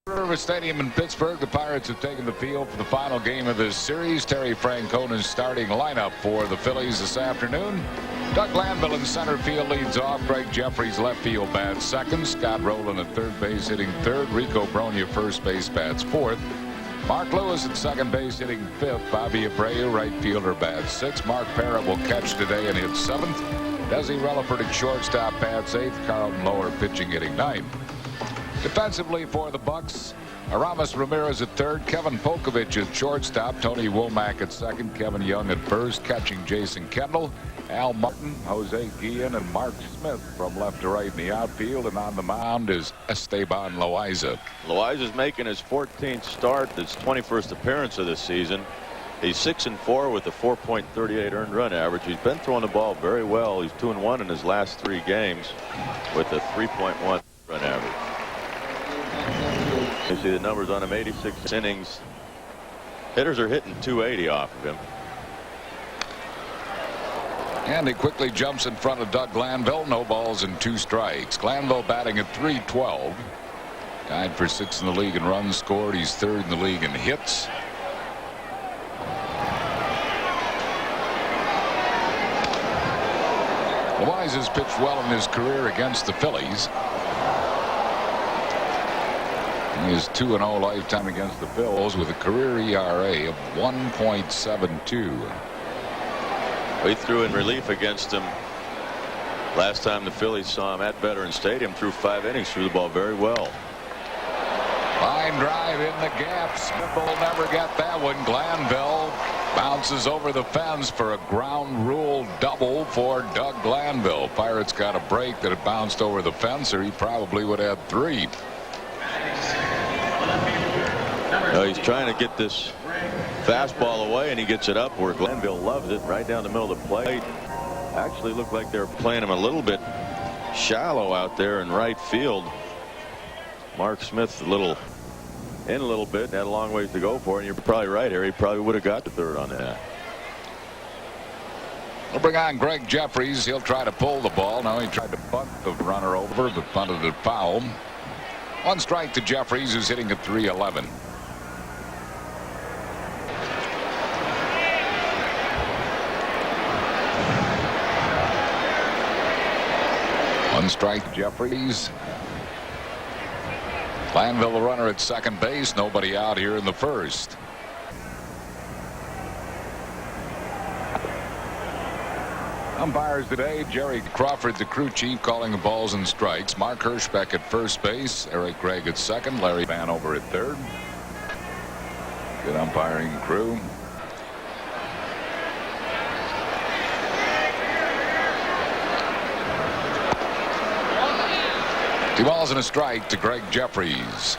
River Stadium in Pittsburgh, the Pirates have taken the field for the final game of this series. Terry Francona's starting lineup for the Phillies this afternoon. Doug Glanville in center field leads off. Greg Jeffries left field bats second. Scott Rowland at third base hitting third. Rico Bronya first base bats fourth. Mark Lewis at second base hitting fifth. Bobby Abreu right fielder bats sixth. Mark Parrott will catch today and hit seventh. Desi Relaford at shortstop bats eighth. Carlton Loewer pitching hitting ninth. Defensively for the Bucks, Aramis Ramirez at third, Kevin Pokovich at shortstop, Tony Womack at second, Kevin Young at first, catching Jason Kendall, Al Martin, Jose Guillen, and Mark Smith from left to right in the outfield, and on the mound is Esteban Loaiza. Loaiza's making his 14th start, his 21st appearance of this season. He's 6-4 with a 4.38 earned run average. He's been throwing the ball very well. He's 2-1 in his last 3 games with a 3.1 run average. You see the numbers on him, 86 innings. Hitters are hitting 280 off of him. And he quickly jumps in front of Doug Glanville. No balls and 2 strikes. Glanville batting at .312. Tied for 6th in the league in runs scored. He's 3rd in the league in hits. Loaiza's pitched well in his career against the Phillies. He is 2-0 lifetime against the Phils with a career ERA of 1.72. We threw in relief against him last time the Phillies saw him at Veterans Stadium. Threw 5 innings, threw the ball very well. Line drive in the gap. Smith will never get that one. Glanville bounces over the fence for a ground rule double for Doug Glanville. Pirates got a break that had bounced over the fence, or he probably would have 3. He's trying to get this fastball away, and he gets it up where Glanville loves it, right down the middle of the plate. Actually looked like they were playing him a little bit shallow out there in right field. Mark Smith in a little bit and had a long ways to go for it. And you're probably right, Harry. He probably would have got to third on that. We'll bring on Greg Jeffries. He'll try to pull the ball. Now he tried to bunt the runner over, but punted it foul. 1 strike to Jeffries, who's hitting at .311. One strike, Jeffries. Glanville, the runner at second base. Nobody out here in the first. Umpires today, Jerry Crawford, the crew chief, calling the balls and strikes. Mark Hirschbeck at first base. Eric Gregg at second. Larry Vanover at third. Good umpiring crew. Two balls and a strike to Greg Jeffries.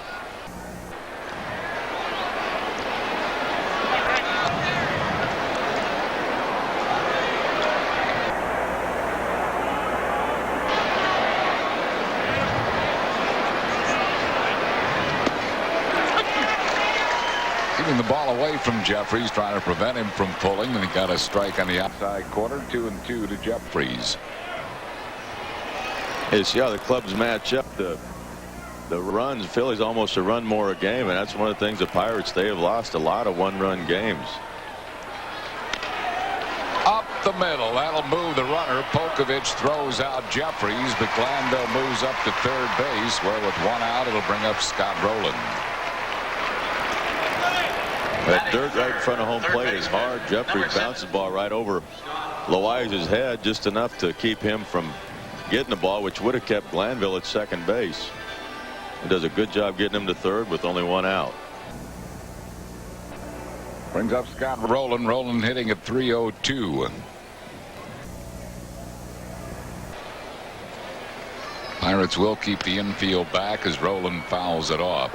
Giving the ball away from Jeffries, trying to prevent him from pulling, and he got a strike on the outside corner. 2-2 to Jeffries. Hey, see how the clubs match up. The runs, Phillies almost a run more a game, and that's one of the things the Pirates, they have lost a lot of 1-run games. Up the middle, that'll move the runner. Pokovich throws out Jeffries, but Glanville moves up to third base, where with 1 out, it'll bring up Scott Rowland. That dirt right in front of home plate is hard. Jeffries bounces the ball right over Loaiza's head, just enough to keep him from getting the ball, which would have kept Glanville at second base. He does a good job getting him to third with only 1 out. Brings up Scott Rowland. Rowland hitting at .302. Pirates will keep the infield back as Rowland fouls it off.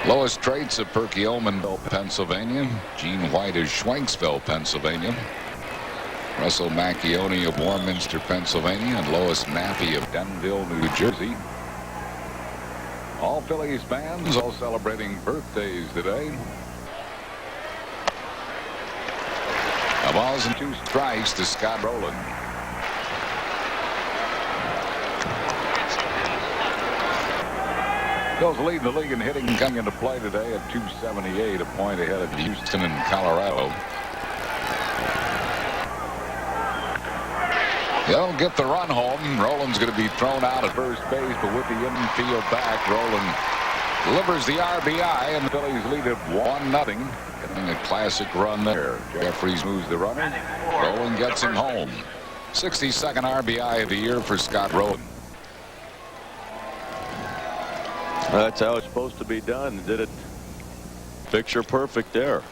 Lois Traits of Perkiomenville, Pennsylvania. Gene White of Schwenksville, Pennsylvania. Russell Macchione of Warminster, Pennsylvania, and Lois Mappy of Denville, New Jersey. All Phillies fans all celebrating birthdays today. A balls and 2 strikes to Scott Rowland. Phil's leading the league in hitting coming into play today at 278, a point ahead of Houston and Colorado. They'll get the run home. Roland's going to be thrown out at first base, but with the infield back, Roland delivers the RBI, and the Phillies lead it 1-0. Getting a classic run there. Jeffries moves the runner. Roland gets him home. 62nd RBI of the year for Scott Roland. That's how it's supposed to be done. Did it picture perfect there.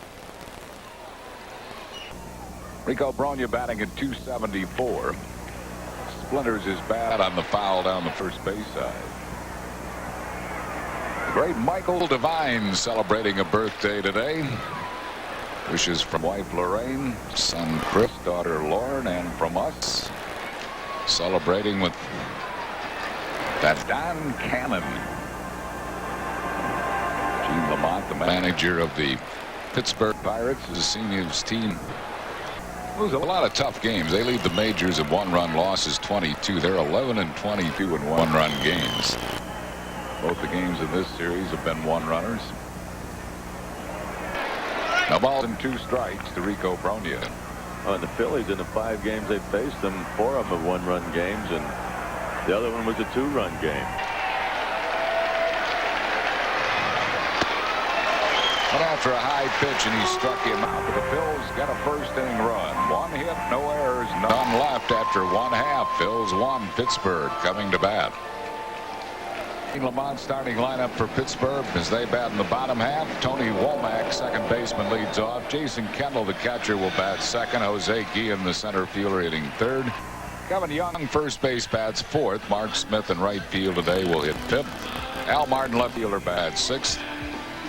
Rico Brogna batting at 274. Splinters his bat on the foul down the first base side. The great Michael Devine celebrating a birthday today. Wishes from wife Lorraine, son Chris, daughter Lauren, and from us. Celebrating with that Don Cannon. Gene Lamont, the manager of the Pittsburgh Pirates, has seen his team lose a lot of tough games. They lead the majors in one-run losses 22. They're 11-22 in one-run games. Both the games in this series have been one-runners. No balls and 2 strikes to Rico Brogna. And the Phillies, in the 5 games they faced them, 4 of them are one-run games, and the other one was a 2-run game. But after a high pitch, and he struck him out. But the Phils got a first-inning run. 1 hit, no errors, none left after 1/2. Phils 1, Pittsburgh coming to bat. Lamont starting lineup for Pittsburgh as they bat in the bottom half. Tony Womack, second baseman, leads off. Jason Kendall, the catcher, will bat second. Jose Guillen, the center fielder, hitting third. Kevin Young, first base, bats fourth. Mark Smith in right field today will hit fifth. Al Martin, left fielder, bats sixth.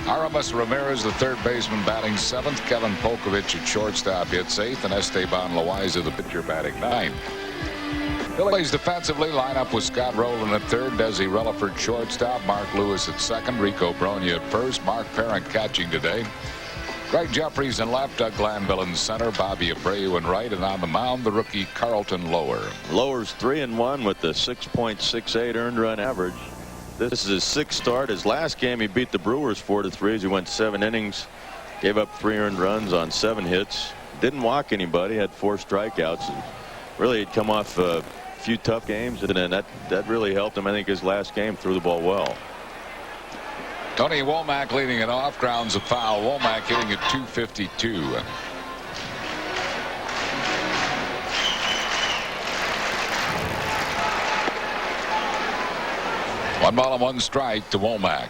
Aramis Ramirez, the third baseman, batting seventh. Kevin Polkovich at shortstop hits eighth, and Esteban Loaiza, the pitcher, batting ninth. Phillies defensively line up with Scott Rowland at third, Desi Relaford shortstop, Mark Lewis at second, Rico Brogna at first, Mark Parent catching today. Greg Jeffries in left, Doug Glanville in center, Bobby Abreu in right, and on the mound the rookie Carlton Loewer. Loewer's 3-1 with the 6.68 earned run average. This is his 6th start. His last game he beat the Brewers 4-3 as he went 7 innings, gave up 3 earned runs on 7 hits, didn't walk anybody, had 4 strikeouts, and really had come off a few tough games, and then that really helped him. I think his last game threw the ball well. Tony Womack leading it off, grounds a foul. Womack hitting at 252. One ball and 1 strike to Womack.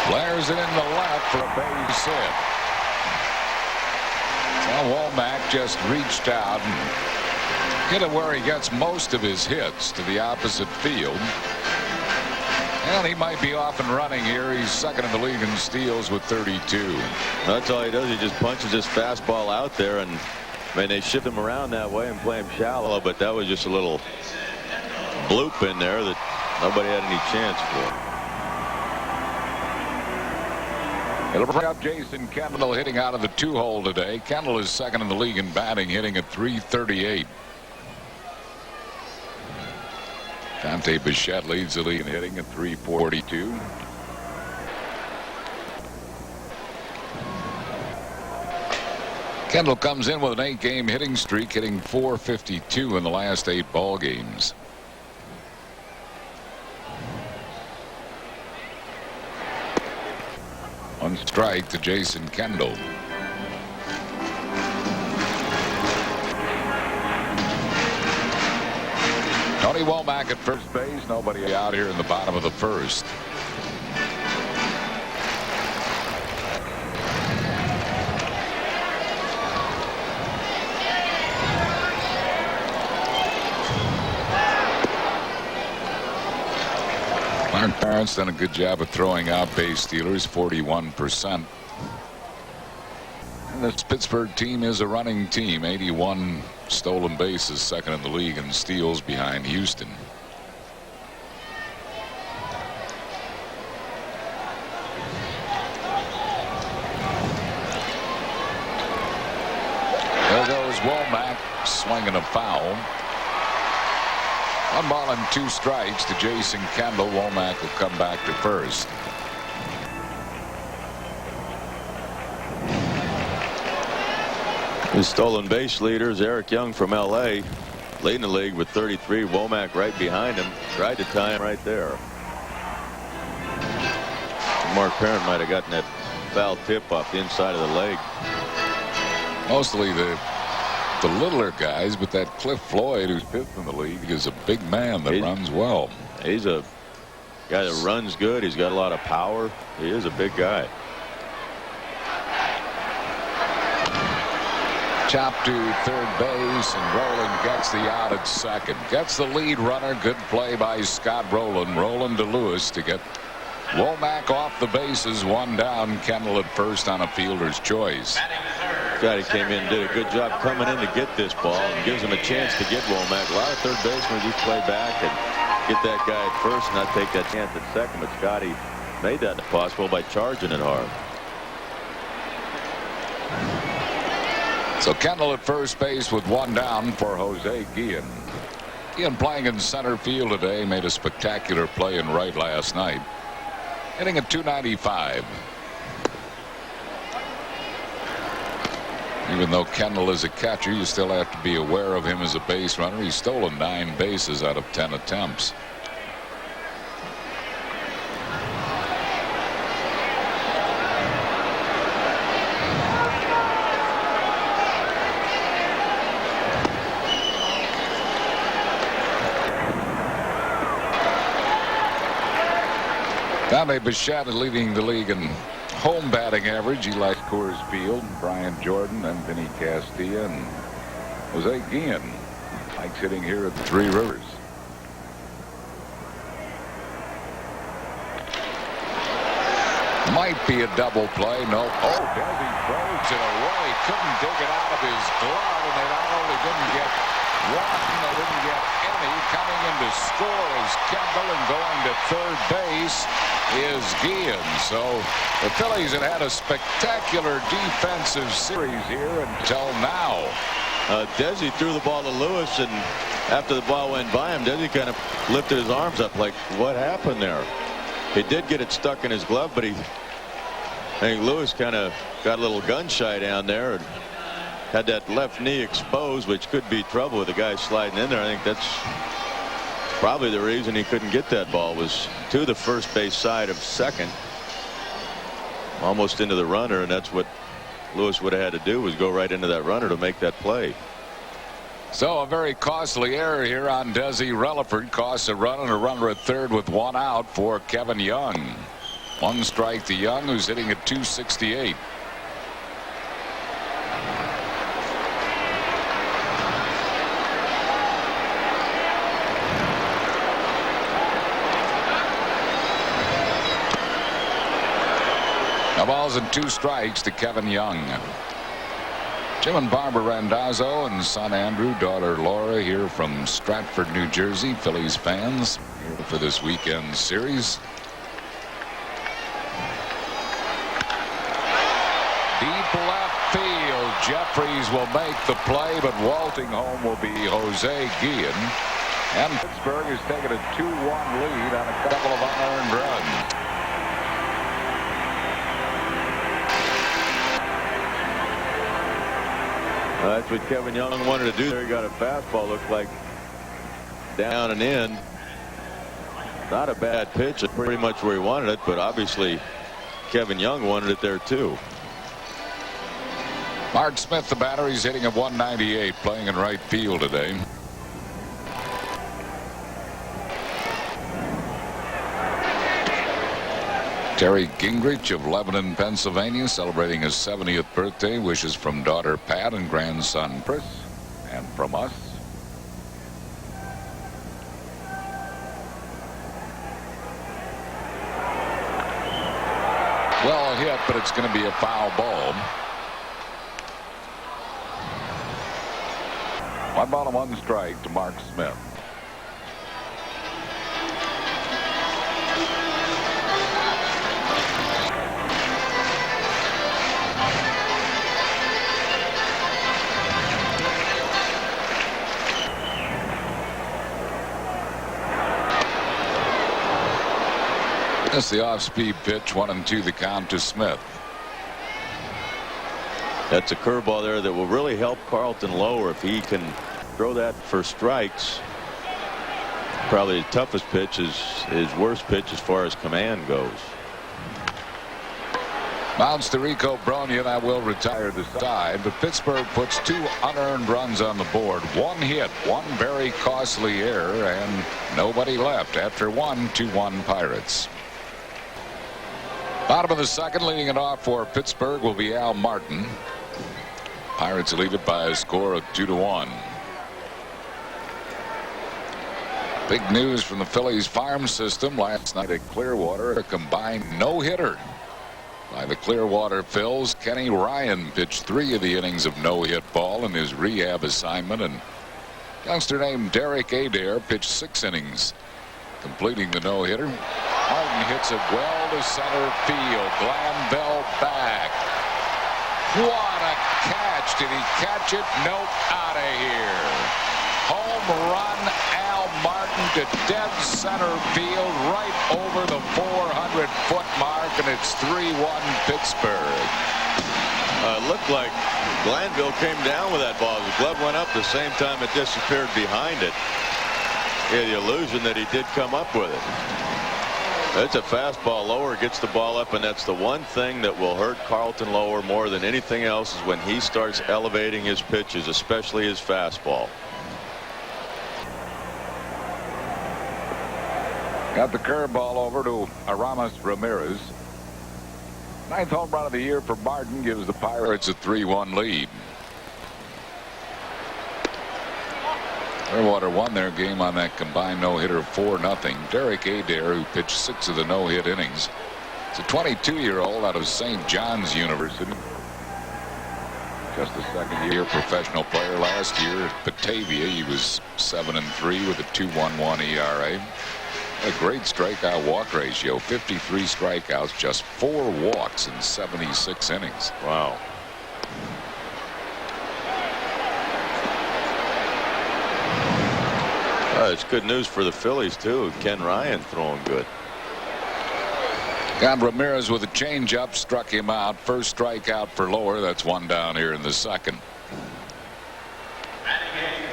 Flares it in the left for a base hit. Now Womack just reached out and hit it where he gets most of his hits, to the opposite field. And he might be off and running here. He's second in the league in steals with 32. That's all he does. He just punches his fastball out there, and I mean, they shift him around that way and play him shallow, but that was just a little bloop in there that nobody had any chance for. It'll bring up Jason Kendall, hitting out of the 2-hole today. Kendall is second in the league in batting, hitting at 338. Dante Bichette leads the league in hitting at 342. Kendall comes in with an 8-game hitting streak, hitting .452 in the last 8 ball games. One strike to Jason Kendall. Tony Womack at first base. Nobody out here in the bottom of the first. Mark Parent's done a good job of throwing out base stealers, 41%. And this Pittsburgh team is a running team. 81 stolen bases, second in the league in steals behind Houston. There goes Womack swinging a foul. 1 ball and 2 strikes to Jason Kendall. Womack will come back to first. His stolen base leaders, Eric Young from L.A., leading the league with 33. Womack right behind him. Tried to tie him right there. Mark Parent might have gotten that foul tip off the inside of the leg. Mostly the littler guys, but that Cliff Floyd, who's 5th in the league, is a big man that runs well. He's a guy that runs good. He's got a lot of power. He is a big guy. Chop to third base, and Rowland gets the out at second. Gets the lead runner. Good play by Scott Rowland. Rowland to Lewis to get Womack off the bases. 1 down. Kendall at first on a fielder's choice. Guy came in and did a good job coming in to get this ball and gives him a chance to get Womack. A lot of third basemen just play back and get that guy at first and not take that chance at second. But Scotty made that possible by charging it hard. So Kendall at first base with 1 down for Jose Guillen. Guillen playing in center field today, made a spectacular play in right last night. Hitting at .295. Even though Kendall is a catcher, you still have to be aware of him as a base runner. He's stolen 9 bases out of 10 attempts. Dante Bichette leading the league in home batting average. He likes Coors Field. Brian Jordan and Vinny Castilla and Jose Guillen likes hitting here at the Three Rivers. Might be a double play. No. Oh, Desi throws it away. Couldn't dig it out of his glove, and they not only didn't get one, they didn't get any. Coming in to score is Kendall, and going to third base is Guillen. So the Phillies had a spectacular defensive series here until now. Desi threw the ball to Lewis, and after the ball went by him, Desi kind of lifted his arms up like, what happened there? He did get it stuck in his glove, but I think Lewis kind of got a little gun shy down there and had that left knee exposed, which could be trouble with the guy sliding in there. I think that's probably the reason he couldn't get that ball, was to the first base side of second, almost into the runner, and that's what Lewis would have had to do, was go right into that runner to make that play. So a very costly error here on Desi Relaford. Costs a run and a runner at third with 1 out for Kevin Young. 1 strike to Young, who's hitting at .268. No balls and 2 strikes to Kevin Young. Jim and Barbara Randazzo and son Andrew, daughter Laura, here from Stratford, New Jersey. Phillies fans here for this weekend series. Deep left field. Jeffries will make the play, but waltzing home will be Jose Guillen. And Pittsburgh has taken a 2-1 lead on a couple of unearned runs. That's what Kevin Young wanted to do there. He got a fastball, looked like down and in. Not a bad pitch. It's pretty much where he wanted it, but obviously Kevin Young wanted it there too. Mark Smith, the batter, he's hitting at .198, playing in right field today. Terry Gingrich of Lebanon, Pennsylvania, celebrating his 70th birthday. Wishes from daughter Pat and grandson Chris, and from us. Well hit, but it's going to be a foul ball. 1 ball and 1 strike to Mark Smith. That's the off-speed pitch. 1-2 the count to Smith. That's a curveball there that will really help Carlton Loewer if he can throw that for strikes. Probably the toughest pitch is his worst pitch as far as command goes. Mounts to Rico Bronya. That will retire the side, but Pittsburgh puts 2 unearned runs on the board. 1 hit, 1 very costly error, and nobody left after 1. 2-1 Pirates. Bottom of the second, leading it off for Pittsburgh will be Al Martin. Pirates lead it by a score of 2-1. Big news from the Phillies farm system last night at Clearwater. A combined no-hitter by the Clearwater Phils. Kenny Ryan pitched 3 of the innings of no-hit ball in his rehab assignment, and youngster named Derek Adair pitched 6 innings, completing the no-hitter. Martin hits it well to center field. Glanville back. What a catch. Did he catch it? Nope. Out of here. Home run, Al Martin to dead center field, right over the 400-foot mark, and it's 3-1 Pittsburgh. It looked like Glanville came down with that ball. The glove went up the same time it disappeared behind it. He had the illusion that he did come up with it. That's a fastball. Loewer gets the ball up, and that's the one thing that will hurt Carlton Loewer more than anything else is when he starts elevating his pitches, especially his fastball. Got the curveball over to Aramis Ramirez. 9th home run of the year for Martin gives the Pirates a 3-1 lead. Clearwater won their game on that combined no-hitter 4-0. Derek Adair, who pitched 6 of the no-hit innings, is a 22-year-old out of St. John's University. Just a second-year professional player. Last year at Batavia, he was 7-3 with a 2.11 ERA. A great strikeout walk ratio, 53 strikeouts, just 4 walks in 76 innings. Wow. It's good news for the Phillies too. Ken Ryan throwing good. Got Ramirez with a changeup, struck him out. First strikeout for Loewer. That's 1 down here in the second.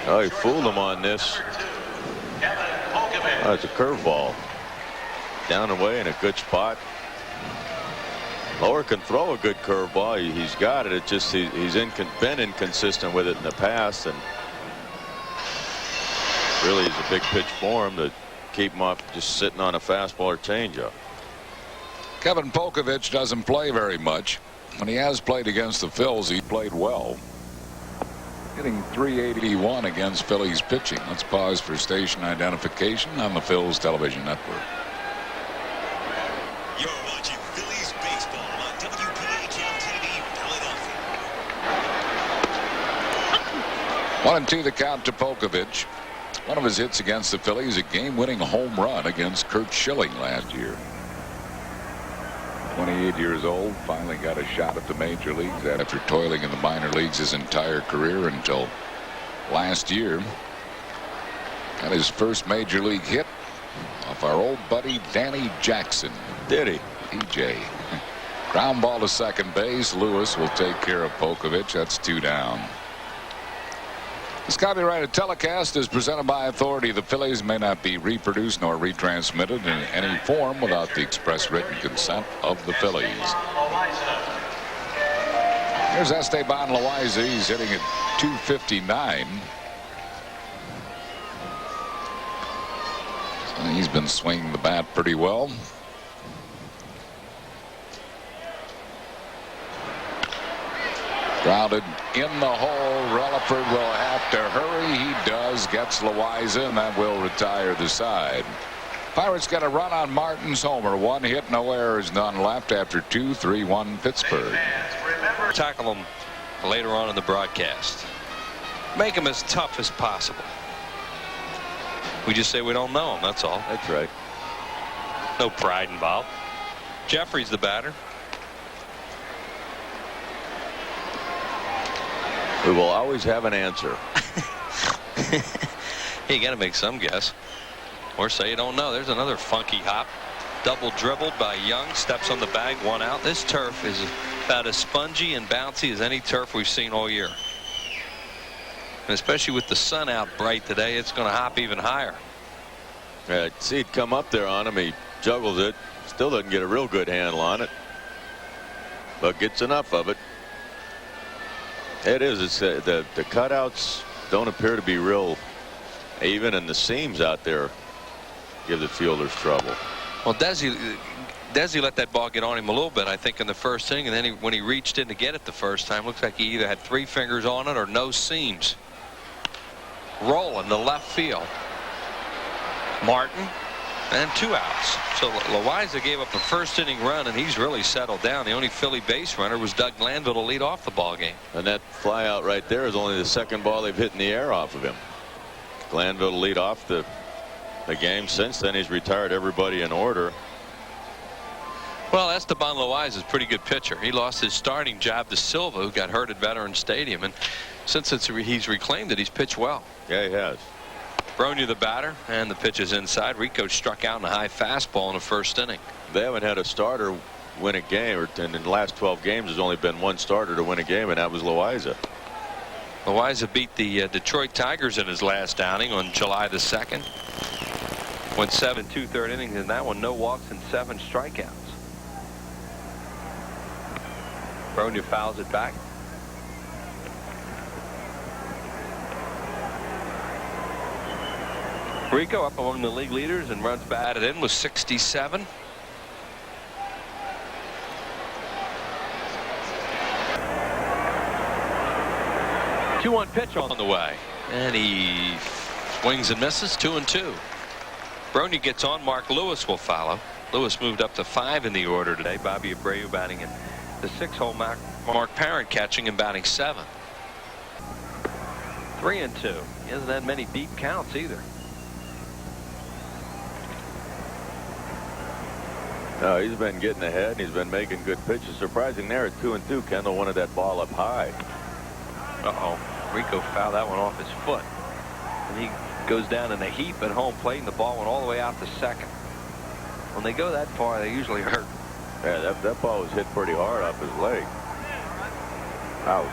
Oh, he fooled him on this. Oh, it's a curveball. Down and away in a good spot. Loewer can throw a good curveball. He's got it. It just he's been inconsistent with it in the past, and really is a big pitch for him to keep him off just sitting on a fastball or changeup. Kevin Pokovich doesn't play very much. When he has played against the Phils, he played well. Hitting .381 against Phillies pitching. Let's pause for station identification on the Phils television network. You're watching Phillies baseball on WPHL TV, Philadelphia. 1-2 the count to Pokovich. One of his hits against the Phillies, a game-winning home run against Kurt Schilling last year. 28 years old, finally got a shot at the major leagues after toiling in the minor leagues his entire career until last year. Got his first major league hit off our old buddy Danny Jackson. Did he? DJ. Ground ball to second base. Lewis will take care of Pokovich. That's 2 down. This copyrighted telecast is presented by authority. The Phillies may not be reproduced nor retransmitted in any form without the express written consent of the Phillies. Here's Esteban Loaiza. He's hitting at .259. So he's been swinging the bat pretty well. Grounded in the hole. Relaford will have to hurry. He does. Gets Loaiza, and that will retire the side. Pirates got a run on Martin's homer. 1 hit, no errors, none left after 2. 3-1 Pittsburgh. Tackle them later on in the broadcast. Make them as tough as possible. We just say we don't know them. That's all. That's right. No pride involved. Jeffrey's the batter. We will always have an answer. Hey, you got to make some guess. Or say you don't know. There's another funky hop. double dribbled by Young. Steps on the bag, 1 out. This turf is about as spongy and bouncy as any turf we've seen all year. And especially with the sun out bright today, it's going to hop even higher. Yeah, see it come up there on him. He juggles it. Still doesn't get a real good handle on it, but gets enough of it. It is. It's the cutouts don't appear to be real even, and the seams out there give the fielders trouble. Well, Desi let that ball get on him a little bit, I think, in the first inning, and then when he reached in to get it the first time, looks like he either had 3 fingers on it or no seams. Rolling to left field. Martin, and 2 outs. So Loaiza gave up a first inning run, and he's really settled down. The only Philly base runner was Doug Glanville to lead off the ball game. And that fly out right there is only the 2nd ball they've hit in the air off of him. Glanville to lead off the game. Since then, he's retired everybody in order. Well, Esteban Loaiza is a pretty good pitcher. He lost his starting job to Silva, who got hurt at Veterans Stadium, and since he's reclaimed it, he's pitched well. Yeah, he has. Bronya the batter, and the pitch is inside. Rico struck out in a high fastball in the first inning. They haven't had a starter win a game, and in the last 12 games, there's only been 1 starter to win a game, and that was Loaiza. Loaiza beat the Detroit Tigers in his last outing on July the 2nd. Went 7 2/3 innings in that one, no walks and 7 strikeouts. Bronya fouls it back. Rico up among the league leaders and runs batted in with 67. Two-one pitch on the way, and he swings and misses. 2-2. Bronya gets on. Mark Lewis will follow. Lewis moved up to 5 in the order today. Bobby Abreu batting in the 6-hole. Mark Parent catching and batting 7. 3-2. He hasn't had many deep counts either. No, he's been getting ahead, and he's been making good pitches. Surprising there at 2-2. Kendall wanted that ball up high. Rico fouled that one off his foot, and he goes down in a heap at home plate, and the ball went all the way out to second. When they go that far, they usually hurt. Yeah, that ball was hit pretty hard off his leg. Ouch.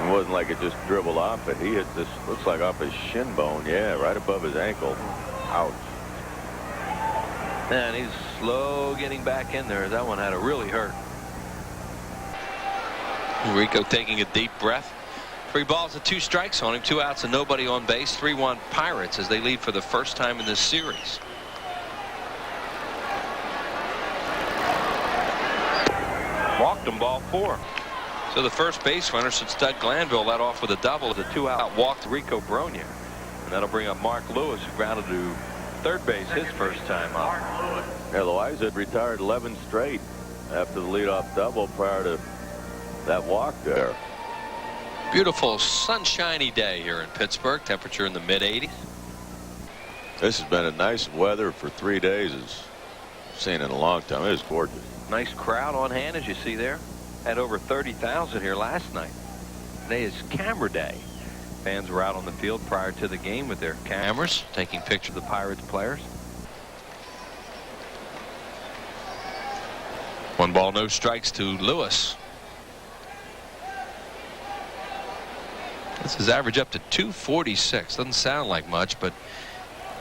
It wasn't like it just dribbled off it. He hit this, looks like off his shin bone. Yeah, right above his ankle. Ouch. And he's slow getting back in there. That one had to really hurt. Rico taking a deep breath. 3 balls and 2 strikes on him. 2 outs and nobody on base. 3-1 Pirates as they lead for the first time in this series. Walked him, ball 4. So the first base runner since Doug Glanville led off with a double. The 2-out walk to Rico Bronya. And that'll bring up Mark Lewis, who grounded to third base his first time up. Yeah, Loaiza had retired 11 straight after the leadoff double prior to that walk there. Beautiful sunshiny day here in Pittsburgh. Temperature in the mid-80s. This has been a nice weather for 3 days. As I've seen in a long time. It is gorgeous. Nice crowd on hand, as you see there. Had over 30,000 here last night. Today is camera day. Fans were out on the field prior to the game with their cameras, taking pictures of the Pirates players. 1 ball, no strikes to Lewis. This is average up to 246. Doesn't sound like much, but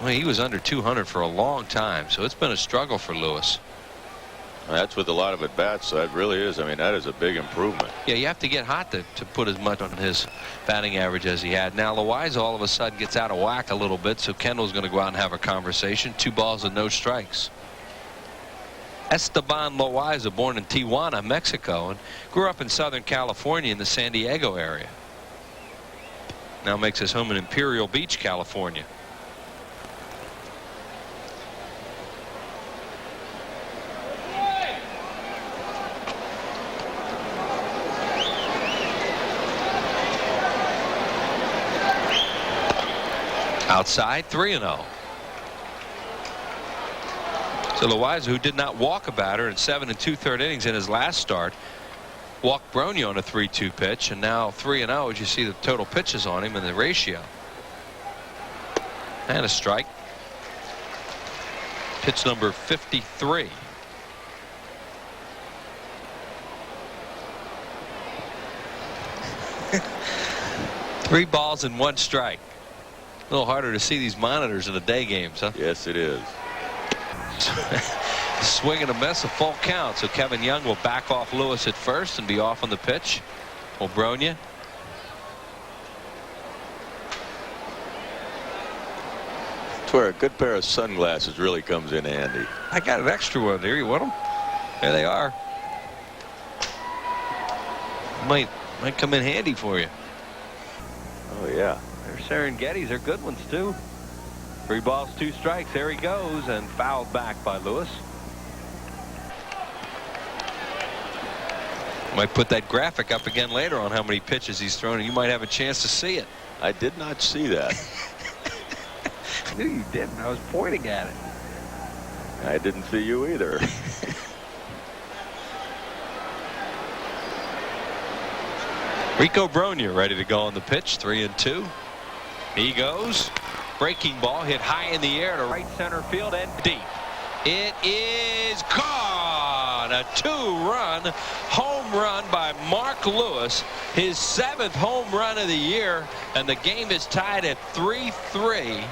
well, he was under 200 for a long time, so it's been a struggle for Lewis. That's with a lot of at-bats, so that really is. I mean, that is a big improvement. Yeah, you have to get hot to put as much on his batting average as he had. Now, Loaiza all of a sudden gets out of whack a little bit, so Kendall's going to go out and have a conversation. 2 balls and no strikes. Esteban Loaiza, born in Tijuana, Mexico, and grew up in Southern California in the San Diego area. Now makes his home in Imperial Beach, California. Outside, 3-0. So Loaiza, who did not walk a batter in 7 2/3 innings in his last start, walked Bronya on a 3-2 pitch, and now 3-0 as you see the total pitches on him and the ratio. And a strike. Pitch number 53. Three balls and one strike. A little harder to see these monitors in the day games, huh? Yes, it is. Swing and a miss, a full count. So Kevin Young will back off Lewis at first and be off on the pitch. Obronia. That's where a good pair of sunglasses really comes in handy. I got an extra one there. You want them? There they are. Might come in handy for you. Oh yeah. They're Serengetis. They're good ones too. 3 balls, 2 strikes. There he goes, and fouled back by Lewis. Might put that graphic up again later on how many pitches he's thrown, and you might have a chance to see it. I did not see that. I knew you didn't. I was pointing at it. I didn't see you either. Rico Bronya ready to go on the pitch. 3-2. He goes. Breaking ball hit high in the air to right center field and deep. It is gone. A 2-run home run by Mark Lewis. His 7th home run of the year. And the game is tied at 3-3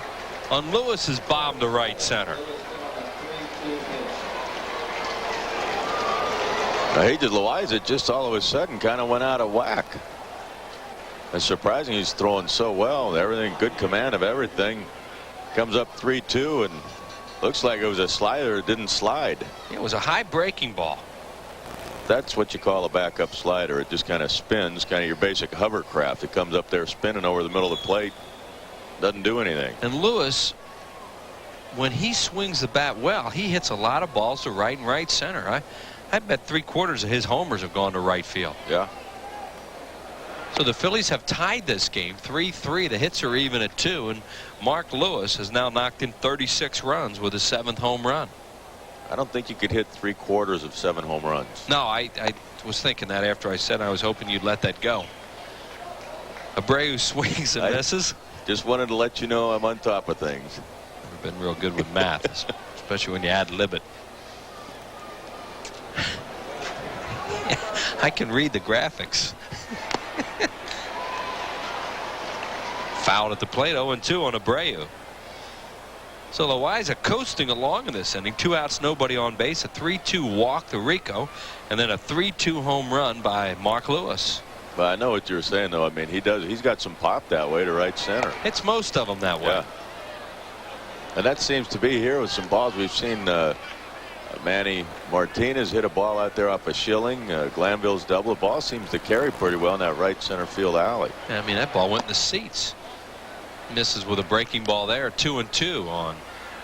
on Lewis's bomb to right center. Loaiza just all of a sudden kind of went out of whack. It's surprising he's throwing so well. Everything, good command of everything. Comes up 3-2 and looks like it was a slider. It didn't slide. It was a high breaking ball. That's what you call a backup slider. It just kind of spins, kind of your basic hovercraft. It comes up there spinning over the middle of the plate. Doesn't do anything. And Lewis, when he swings the bat well, he hits a lot of balls to right and right center. I bet 3/4 of his homers have gone to right field. Yeah. So the Phillies have tied this game 3-3. The hits are even at 2, and Mark Lewis has now knocked in 36 runs with his 7th home run. I don't think you could hit 3/4 of 7 home runs. No, I was thinking that after I said I was hoping you'd let that go. Abreu swings and misses. Just wanted to let you know I'm on top of things. Never been real good with math, especially when you ad-lib it. I can read the graphics. Fouled at the plate. 0-2 on Abreu. So Loaiza coasting along in this inning. 2 outs, nobody on base. A 3-2 walk to Rico, and then a 3-2 home run by Mark Lewis. But I know what you're saying, though. I mean, he's got some pop that way to right center. It's most of them that way. Yeah. And that seems to be here with some balls. We've seen Manny Martinez hit a ball out there off a Schilling. Glanville's double. The ball seems to carry pretty well in that right center field alley. I mean, that ball went in the seats. Misses with a breaking ball there. 2-2 on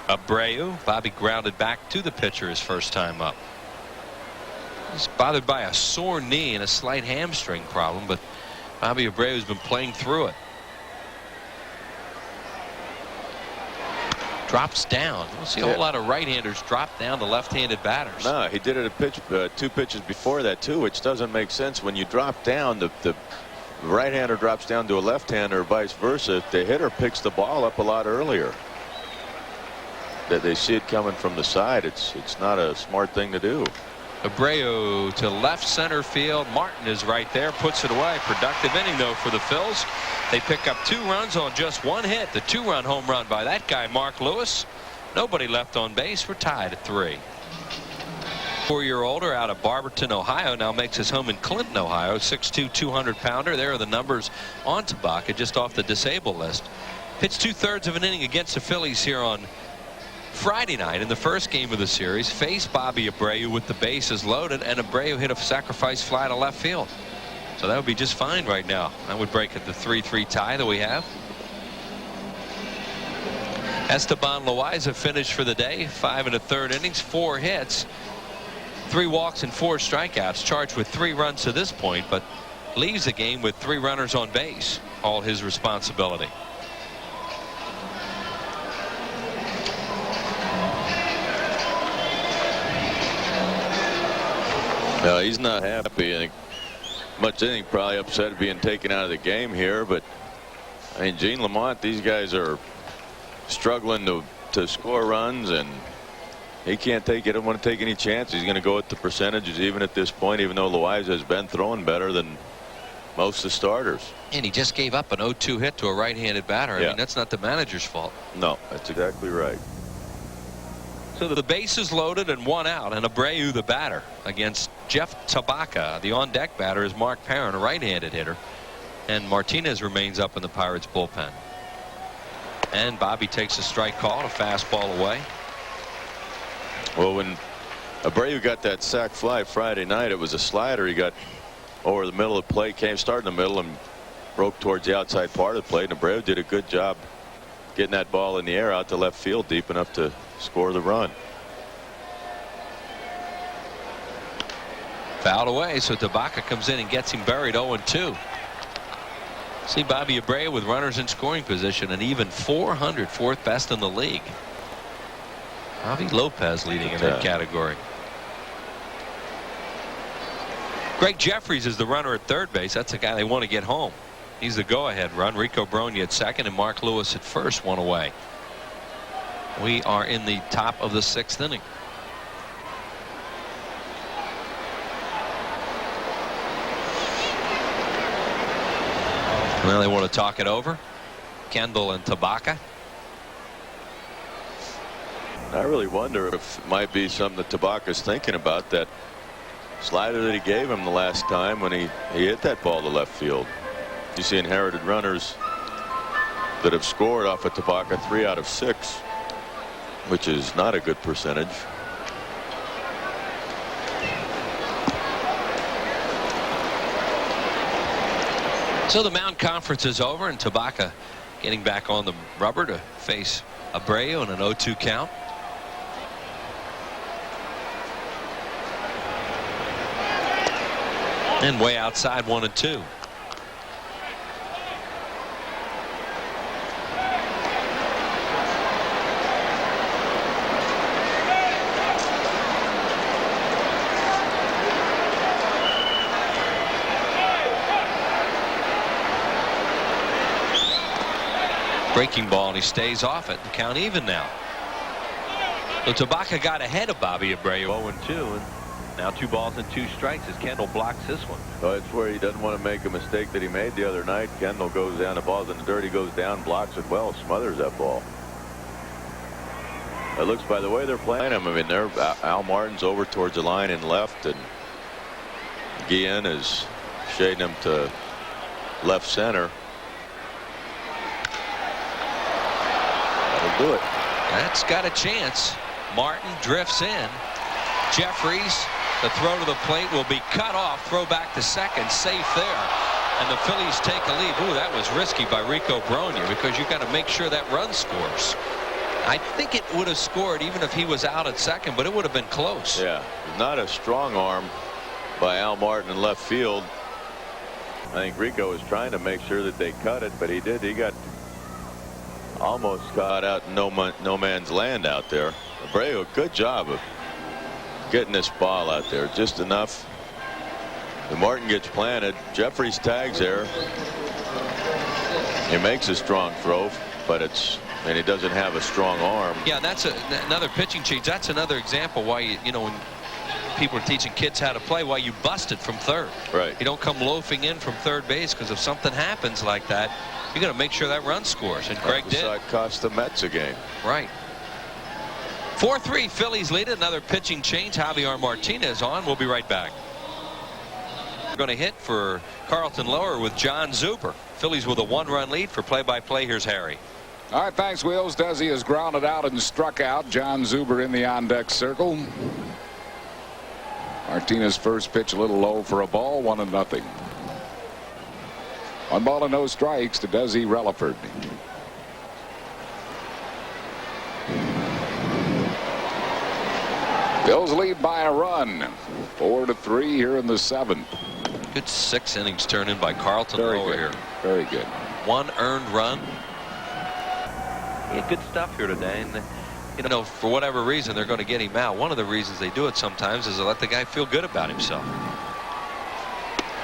Abreu. Bobby grounded back to the pitcher his first time up. He's bothered by a sore knee and a slight hamstring problem, but Bobby Abreu has been playing through it. Drops down. We'll see a whole lot of right-handers drop down to left-handed batters. No, he did it a pitch, 2 pitches before that too, which doesn't make sense. When you drop down, the right-hander drops down to a left-hander, or vice versa. The hitter picks the ball up a lot earlier. That they see it coming from the side. It's not a smart thing to do. Abreu to left center field. Martin is right there, puts it away. Productive inning though for the Phils. They pick up 2 runs on just 1 hit. The 2-run home run by that guy Mark Lewis. Nobody left on base. We're tied at 3. 4-year-older out of Barberton, Ohio, now makes his home in Clinton, Ohio. 6'2", 200-pounder. There are the numbers on Tabaka, just off the disabled list. Pitched 2/3 of an inning against the Phillies here on Friday night in the first game of the series. Faced Bobby Abreu with the bases loaded, and Abreu hit a sacrifice fly to left field. So that would be just fine right now. That would break at the 3-3 tie that we have. Esteban Loaiza finished for the day. 5 1/3 innings, 4 hits, 3 walks and 4 strikeouts. Charged with 3 runs to this point, but leaves the game with 3 runners on base. All his responsibility. No, he's not happy. I think much anything probably upset being taken out of the game here, but I mean, Gene Lamont, these guys are struggling to score runs, and he can't take it. Don't want to take any chances. He's going to go at the percentages even at this point, even though Loaiza has been throwing better than most of the starters. And he just gave up an 0-2 hit to a right-handed batter. I mean, that's not the manager's fault. No, that's exactly right. So the base is loaded and 1 out, and Abreu the batter against Jeff Tabaka. The on-deck batter is Mark Perrin, a right-handed hitter, and Martinez remains up in the Pirates bullpen. And Bobby takes a strike call, a fastball away. Well, when Abreu got that sac fly Friday night, it was a slider. He got over the middle of the plate, started in the middle and broke towards the outside part of the plate, and Abreu did a good job getting that ball in the air out to left field deep enough to score the run. Fouled away, so Tabaka comes in and gets him buried 0-2. See Bobby Abreu with runners in scoring position, and even 400, fourth best in the league. Javi Lopez leading in that category. Greg Jeffries is the runner at third base. That's the guy they want to get home. He's the go-ahead run. Rico Brogna at second and Mark Lewis at first, 1 away. We are in the top of the 6th inning. Well, they want to talk it over. Kendall and Tabaka. I really wonder if it might be something that Tabaka's thinking about, that slider that he gave him the last time when he hit that ball to left field. You see inherited runners that have scored off of Tabaka 3 out of 6, which is not a good percentage. So the Mound Conference is over, and Tabaka getting back on the rubber to face Abreu in an 0-2 count. And way outside 1-2. Breaking ball, and he stays off it. The count even now. So Tabaka got ahead of Bobby Abreu 0-2, and now 2 balls and 2 strikes as Kendall blocks this one. Oh, it's where he doesn't want to make a mistake that he made the other night. Kendall goes down, the ball's in the dirt, he goes down, blocks it well, smothers that ball. It looks, by the way they're playing him, I mean, Al Martin's over towards the line and left, and Guillen is shading him to left center. That'll do it. That's got a chance. Martin drifts in. Jeffries, the throw to the plate will be cut off. Throw back to second, safe there. And the Phillies take a lead. Ooh, that was risky by Rico Brogna, because you've got to make sure that run scores. I think it would have scored even if he was out at second, but it would have been close. Yeah, not a strong arm by Al Martin in left field. I think Rico was trying to make sure that they cut it, but he did. He got almost caught out in no man's land out there. Abreu, good job of getting this ball out there just enough. And Martin gets planted. Jeffries tags there. He makes a strong throw, but and he doesn't have a strong arm. Yeah, that's another pitching change. That's another example why you know when people are teaching kids how to play, why you bust it from third. Right. You don't come loafing in from third base, because if something happens like that, you got to make sure that run scores, and Greg did. That cost the Mets a game. Right. 4-3 Phillies lead. Another pitching change. Javier Martinez on. We'll be right back. We're going to hit for Carlton Loewer with John Zuber. Phillies with a 1-run lead. For play-by-play, here's Harry. All right, thanks, Wheels. Desi has grounded out and struck out. John Zuber in the on-deck circle. Martinez first pitch a little low for a ball, 1-0. 1 ball and no strikes to Desi Relaford. Phils lead by a run, 4-3 here in the 7th. Good 6 innings turned in by Carlton Loewer here. Very good. 1 earned run. He had good stuff here today, and you know, for whatever reason they're going to get him out. One of the reasons they do it sometimes is to let the guy feel good about himself.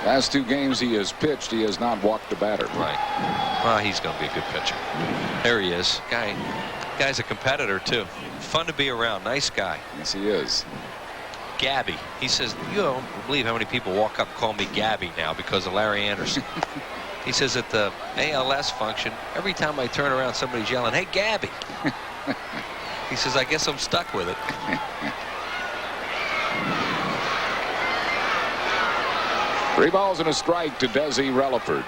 Last 2 games he has pitched, he has not walked a batter. Right. Well, he's going to be a good pitcher. There he is. Guy Guy's a competitor too. Fun to be around. Nice guy. Yes, he is. Gabby. He says, you don't believe how many people walk up and call me Gabby now because of Larry Anderson. He says at the ALS function, every time I turn around, somebody's yelling, "Hey, Gabby." He says, I guess I'm stuck with it. 3 balls and a strike to Desi Relaford.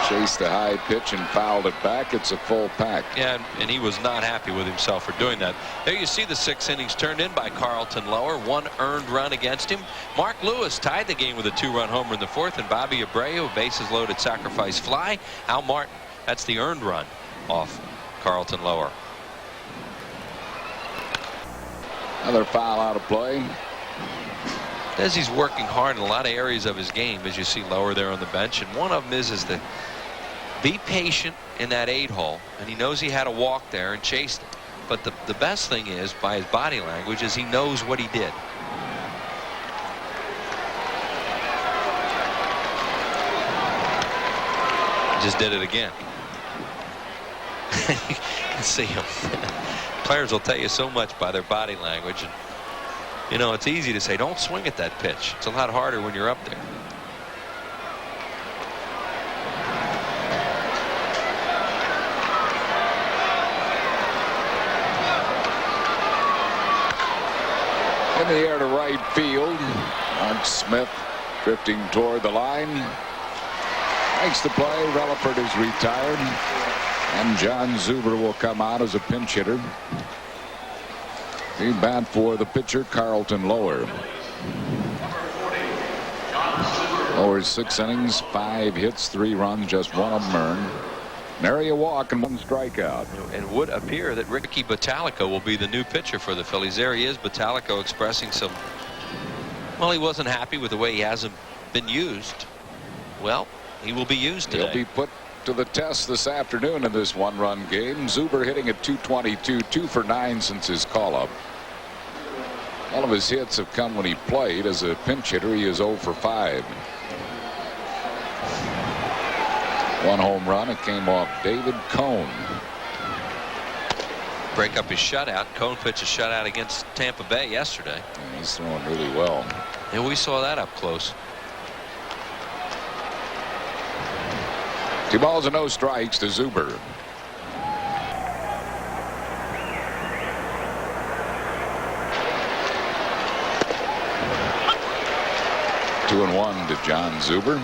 Chased the high pitch and fouled it back. It's a full pack. Yeah, and he was not happy with himself for doing that. There you see the 6 innings turned in by Carlton Loewer. 1 earned run against him. Mark Lewis tied the game with a 2-run homer in the 4th, and Bobby Abreu, a bases loaded sacrifice fly. Al Martin, that's the earned run off Carlton Loewer. Another foul out of play. Desi's working hard in a lot of areas of his game, as you see Loewer there on the bench, and one of them is the be patient in that 8-hole, and he knows he had to walk there and chased it. But the best thing is, by his body language, is he knows what he did. He just did it again. You can see him. Players will tell you so much by their body language, and you know, it's easy to say don't swing at that pitch. It's a lot harder when you're up there. In the air to right field. Mark Smith drifting toward the line. Makes the play. Relaford is retired. And John Zuber will come out as a pinch hitter. The bat for the pitcher, Carlton Loewer. Loewer's 6 innings, 5 hits, 3 runs, just 1 of them earned. Nary a walk and 1 strikeout. And would appear that Ricky Bottalico will be the new pitcher for the Phillies. There he is, Bottalico, expressing some, well, he wasn't happy with the way he hasn't been used. Well, he will be used today. He'll be put to the test this afternoon in this 1-run game. Zuber hitting at .222, 2 for 9 since his call-up. All of his hits have come when he played. As a pinch hitter, he is 0 for 5. 1 home run. It came off David Cone. Break up his shutout. Cone pitched a shutout against Tampa Bay yesterday. Yeah, he's throwing really well. And we saw that up close. 2 balls and no strikes to Zuber. Two and 1 to John Zuber.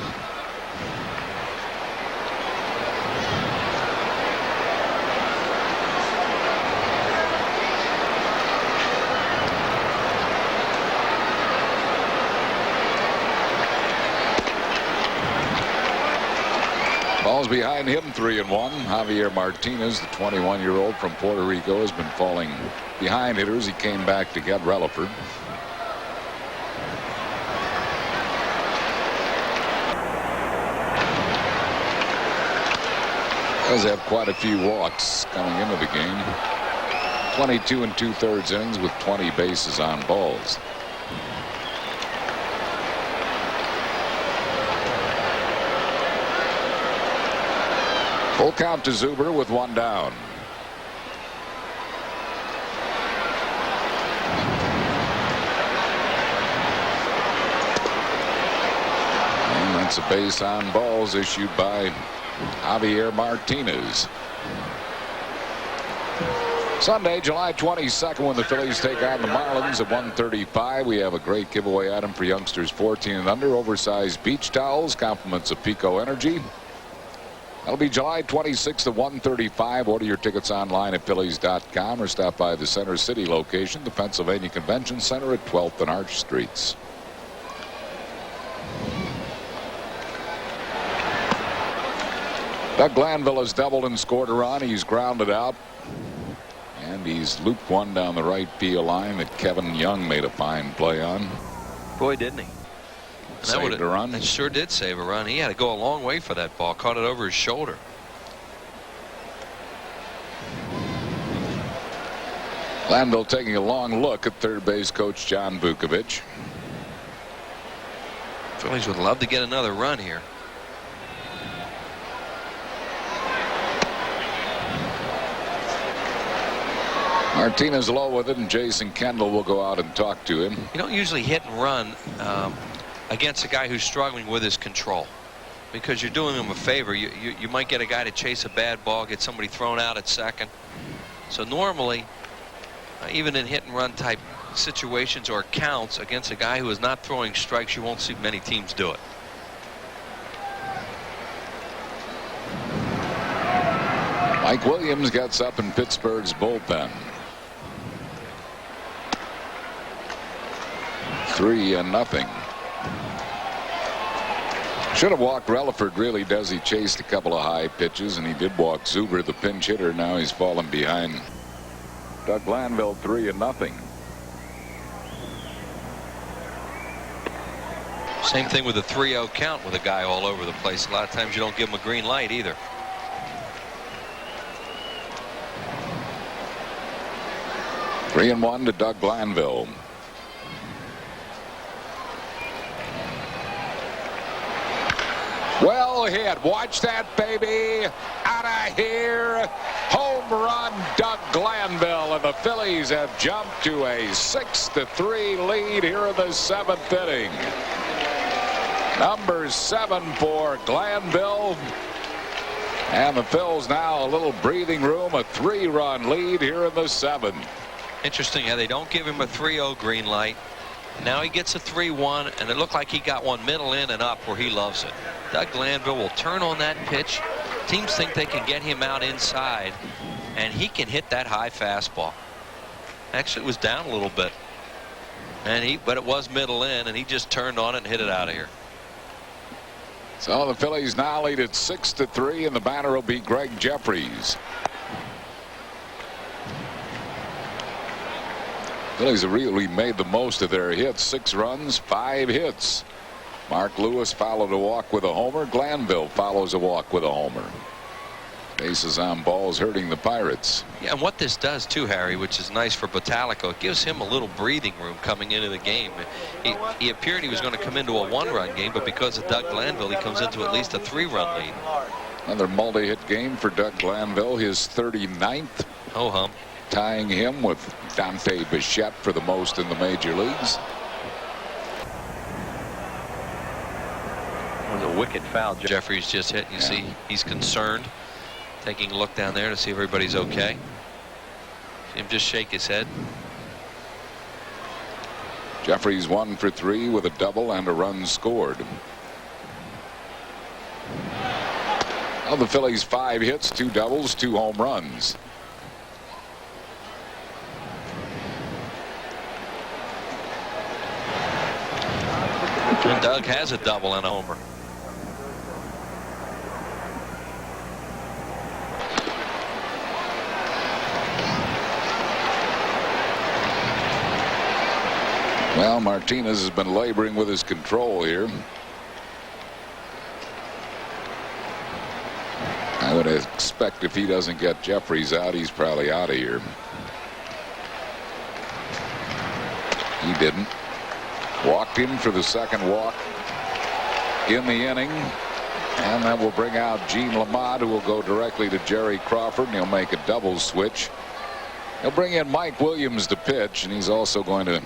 Ball's behind him, 3 and 1. Javier Martinez, the 21-year-old from Puerto Rico, has been falling behind hitters. He came back to get Relaford. Does have quite a few walks coming into the game. 22 2/3 innings with 20 bases on balls. Full count to Zuber with 1 down. And that's a base on balls issued by Javier Martinez. Sunday, July 22nd, when the Phillies take on the Marlins at 1:35. We have a great giveaway item for youngsters 14 and under. Oversized beach towels, compliments of Pico Energy. That'll be July 26th at 1:35. Order your tickets online at Phillies.com or stop by the Center City location, the Pennsylvania Convention Center at 12th and Arch Streets. Doug Glanville has doubled and scored a run. He's grounded out. And he's looped one down the right field line that Kevin Young made a fine play on. Boy, didn't he? Saved a run. That sure did save a run. He had to go a long way for that ball. Caught it over his shoulder. Glanville taking a long look at third base coach John Vukovich. Phillies would love to get another run here. Martinez low with it, and Jason Kendall will go out and talk to him. You don't usually hit and run against a guy who's struggling with his control, because you're doing him a favor. You might get a guy to chase a bad ball, get somebody thrown out at second. So normally, even in hit and run type situations or counts against a guy who is not throwing strikes, you won't see many teams do it. Mike Williams gets up in Pittsburgh's bullpen. 3-0. Should have walked Relaford, really does. He chased a couple of high pitches, and he did walk Zuber, the pinch hitter. Now he's fallen behind Doug Glanville. 3-0. Same thing with a 3-0 count with a guy all over the place. A lot of times you don't give him a green light either. 3-1 to Doug Glanville. Well hit. Watch that, baby. Out of here. Home run, Doug Glanville. And the Phillies have jumped to a 6-3 lead here in the 7th inning. Number 7 for Glanville. And the Phils now a little breathing room. A 3-run lead here in the 7th. Interesting how they don't give him a 3-0 green light. Now he gets a 3-1, and it looked like he got one middle in and up where he loves it. Doug Glanville will turn on that pitch. Teams think they can get him out inside, and he can hit that high fastball. Actually, it was down a little bit, but it was middle in, and he just turned on it and hit it out of here. So the Phillies now lead at 6-3, and the batter will be Greg Jeffries. Phillies have really made the most of their hits. 6 runs, 5 hits. Mark Lewis followed a walk with a homer. Glanville follows a walk with a homer. Bases on balls hurting the Pirates. Yeah, and what this does too, Harry, which is nice for Bottalico, it gives him a little breathing room coming into the game. He appeared he was going to come into a 1-run game, but because of Doug Glanville, he comes into at least a 3-run lead. Another multi-hit game for Doug Glanville, his 39th. Oh, hum. Tying him with Dante Bichette for the most in the major leagues. It was a wicked foul Jeffries just hit. You see he's concerned, taking a look down there to see if everybody's okay. See him just shake his head. Jeffries 1 for 3 with a double and a run scored. Now the Phillies 5 hits, 2 doubles, 2 home runs. And Doug has a double and a homer. Well, Martinez has been laboring with his control here. I would expect if he doesn't get Jeffries out, he's probably out of here. He didn't. Walked in for the second walk in the inning, and that will bring out Gene Lamont, who will go directly to Jerry Crawford, and he'll make a double switch. He'll bring in Mike Williams to pitch, and he's also going to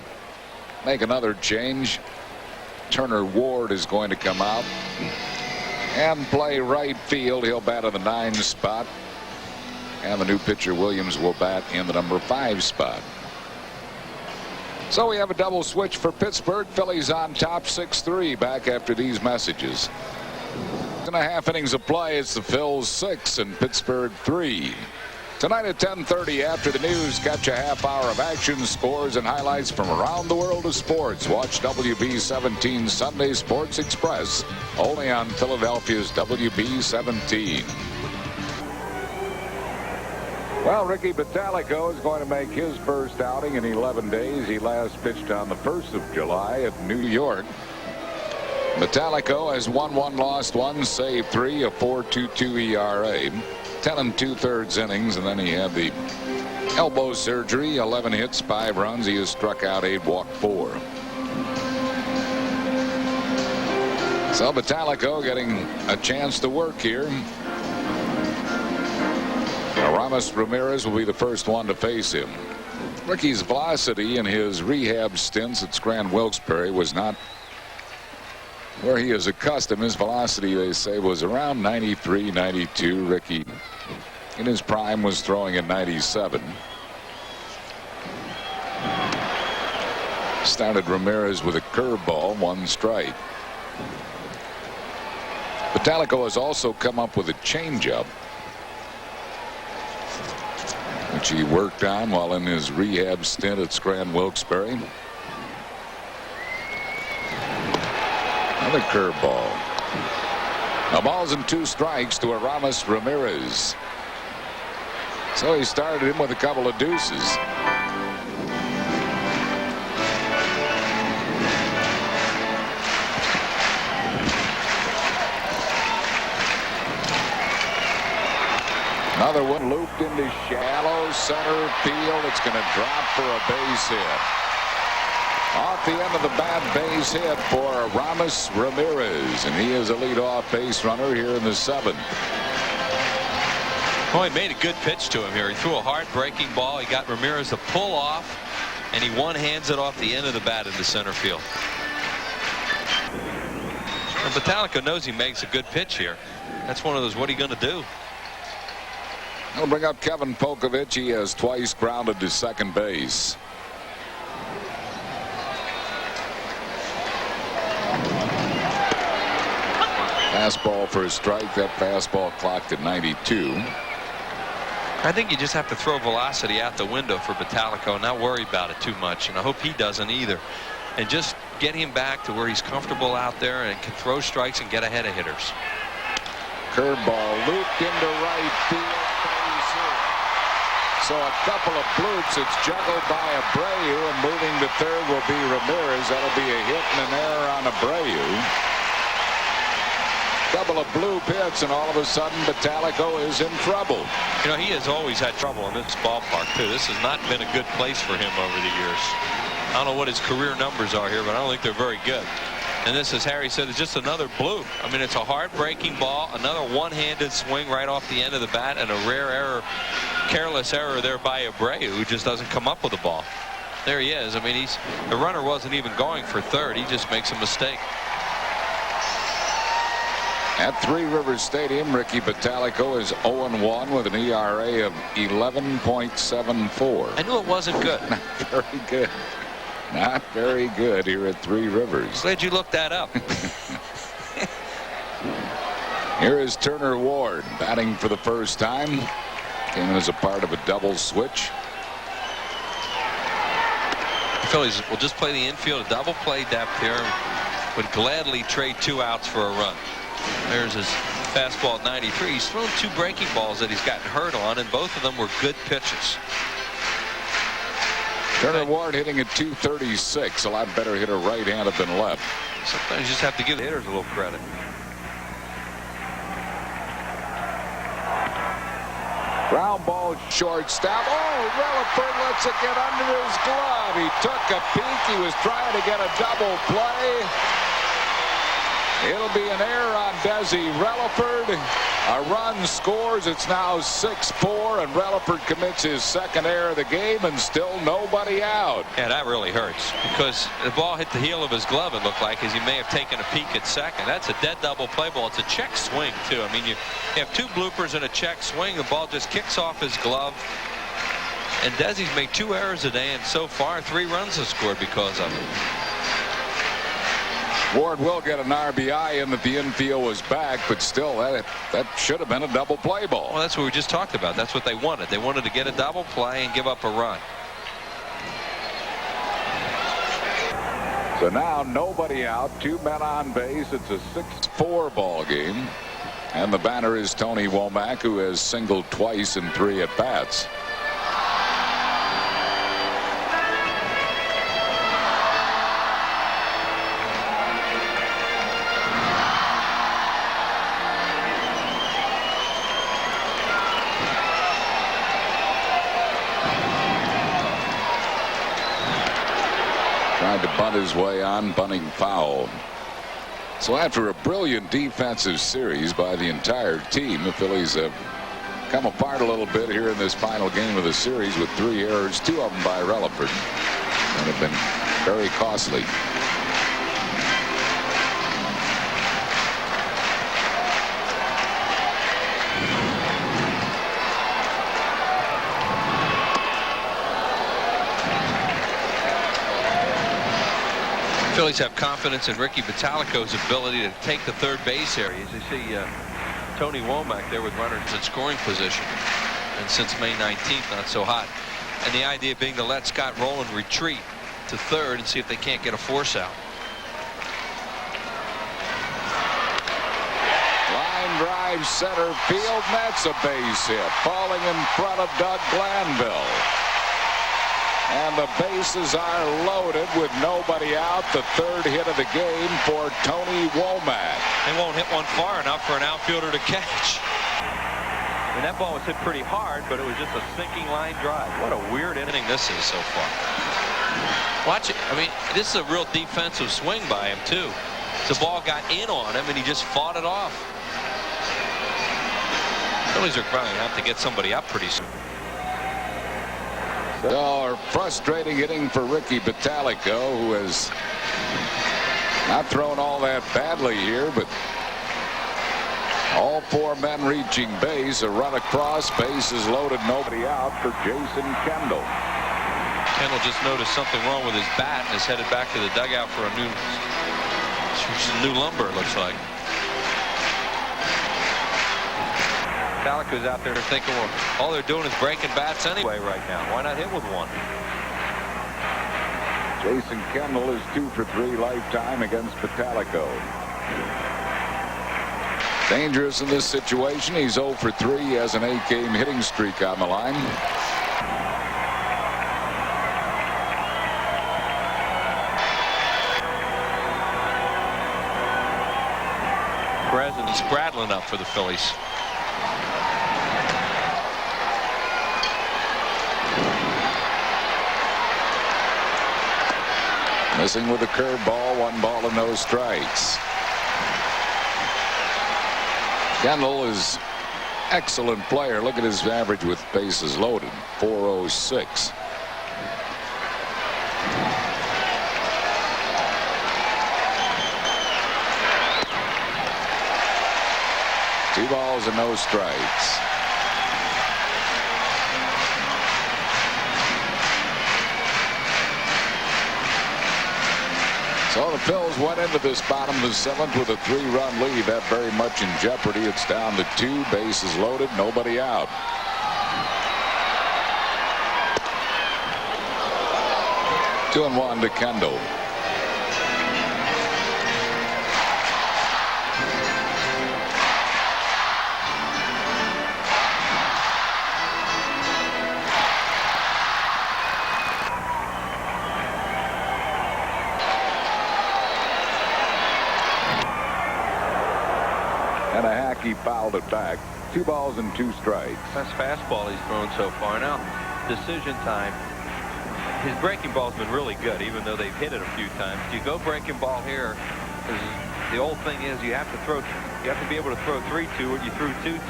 make another change. Turner Ward is going to come out and play right field. He'll bat in the 9 spot, and the new pitcher Williams will bat in the number 5 spot. So we have a double switch for Pittsburgh. Phillies on top 6-3. Back after these messages. 6.5 innings of play. It's the Phils 6 and Pittsburgh 3. Tonight at 10:30 after the news, catch a half hour of action, scores, and highlights from around the world of sports. Watch WB17 Sunday Sports Express only on Philadelphia's WB17. Well, Ricky Bottalico is going to make his first outing in 11 days. He last pitched on the 1st of July at New York. Bottalico has won 1, lost 1, saved 3, a 4.22 ERA, 10 2/3 innings, and then he had the elbow surgery. 11 hits, 5 runs. He has struck out 8, walked 4. So Bottalico getting a chance to work here. Ramos Ramirez will be the first one to face him. Ricky's velocity in his rehab stints at Scranton Wilkes-Barre was not where he is accustomed. His velocity, they say, was around 93, 92. Ricky, in his prime, was throwing at 97. Started Ramirez with a curveball, 1 strike. Vitalico has also come up with a changeup, which he worked on while in his rehab stint at Scranton Wilkes-Barre. Another curveball. A balls and 2 strikes to Aramis Ramirez. So he started him with a couple of deuces. Another one looped into shallow center field. It's going to drop for a base hit. Off the end of the bat, base hit for Aramis Ramirez, and he is a leadoff base runner here in the 7th. Well, he made a good pitch to him here. He threw a hard breaking ball. He got Ramirez to pull off, and he one-hands it off the end of the bat into center field. And Vitalico knows he makes a good pitch here. That's one of those, what are you going to do? I'll bring up Kevin Pokovich. He has twice grounded to second base. Fastball for a strike. That fastball clocked at 92. I think you just have to throw velocity out the window for Vitalico and not worry about it too much. And I hope he doesn't either. And just get him back to where he's comfortable out there and can throw strikes and get ahead of hitters. Curveball looped into right field. So a couple of bloops. It's juggled by Abreu, and moving to third will be Ramirez. That'll be a hit and an error on Abreu. Couple of bloop hits, and all of a sudden Vitalico is in trouble. You know, he has always had trouble in this ballpark too. This has not been a good place for him over the years. I don't know what his career numbers are here, but I don't think they're very good. And this, as Harry said, is just another bloop. I mean, it's a hard breaking ball, another one-handed swing right off the end of the bat, and a rare error, careless error there by Abreu, who just doesn't come up with the ball. There he is. I mean, the runner wasn't even going for third. He just makes a mistake. At Three Rivers Stadium, Ricky Vitalico is 0-1 with an ERA of 11.74. I knew it wasn't good. Not very good. Not very good here at Three Rivers. Glad you looked that up. Here is Turner Ward batting for the first time. Came in as a part of a double switch. The Phillies will just play the infield, a double play depth here. Would gladly trade 2 outs for a run. There's his fastball at 93. He's thrown 2 breaking balls that he's gotten hurt on, and both of them were good pitches. Turner Ward hitting at .236, a lot better hitter right-handed than left. Sometimes you just have to give the hitters a little credit. Ground ball, shortstop. Oh, Relaford lets it get under his glove. He took a peek. He was trying to get a double play. It'll be an error on Desi Relaford. A run scores. It's now 6-4, and Relaford commits his second error of the game, and still nobody out. Yeah, that really hurts because the ball hit the heel of his glove, it looked like, as he may have taken a peek at second. That's a dead double play ball. It's a check swing, too. I mean, you have 2 bloopers and a check swing. The ball just kicks off his glove. And Desi's made 2 errors today, and so far 3 runs have scored because of it. Ward will get an RBI in that the infield was back, but still that should have been a double play ball. Well, that's what we just talked about. That's what they wanted. They wanted to get a double play and give up a run. So now nobody out, 2 men on base. It's a 6-4 ball game, and the batter is Tony Womack, who has singled twice in 3 at bats. Tried to bunt his way on, bunting foul. So after a brilliant defensive series by the entire team, the Phillies have come apart a little bit here in this final game of the series with 3 errors, 2 of them by Relaford, that have been very costly. Phillies have confidence in Ricky Bottalico's ability to take the third base area. As you see Tony Womack there with runners in scoring position, and since May 19th not so hot, and the idea being to let Scott Rowland retreat to third and see if they can't get a force out. Line drive center field, that's a base hit, falling in front of Doug Glanville. And the bases are loaded with nobody out. The third hit of the game for Tony Womack. They won't hit one far enough for an outfielder to catch. I mean, that ball was hit pretty hard, but it was just a sinking line drive. What a weird inning this is so far. Watch it. I mean, this is a real defensive swing by him, too. The ball got in on him, and he just fought it off. Phillies are probably going to have to get somebody up pretty soon. So, a frustrating inning for Ricky Bottalico, who has not thrown all that badly here, but all 4 men reaching base. A run across, bases loaded, nobody out for Jason Kendall. Kendall just noticed something wrong with his bat and is headed back to the dugout for a new lumber, it looks like. Bottalico's out there thinking, well, all they're doing is breaking bats anyway right now. Why not hit with one? Jason Kendall is 2 for 3 lifetime against Bottalico. Dangerous in this situation. He's 0 for 3. He has an 8-game hitting streak on the line. President's Bradlin up for the Phillies. Missing with a curveball, 1 ball and no strikes. Kendall is excellent player. Look at his average with bases loaded, 406. Two balls and no strikes. So the Phils went into this bottom of the 7th with a 3-run lead. That very much in jeopardy. It's down to 2, bases loaded, nobody out. Two and 1 to Kendall. And a hack, he fouled it back. 2 balls and 2 strikes. That's fastball he's thrown so far. Now, decision time. His breaking ball's been really good, even though they've hit it a few times. You go breaking ball here. The old thing is you have to be able to throw 3-2 what you threw 2-2.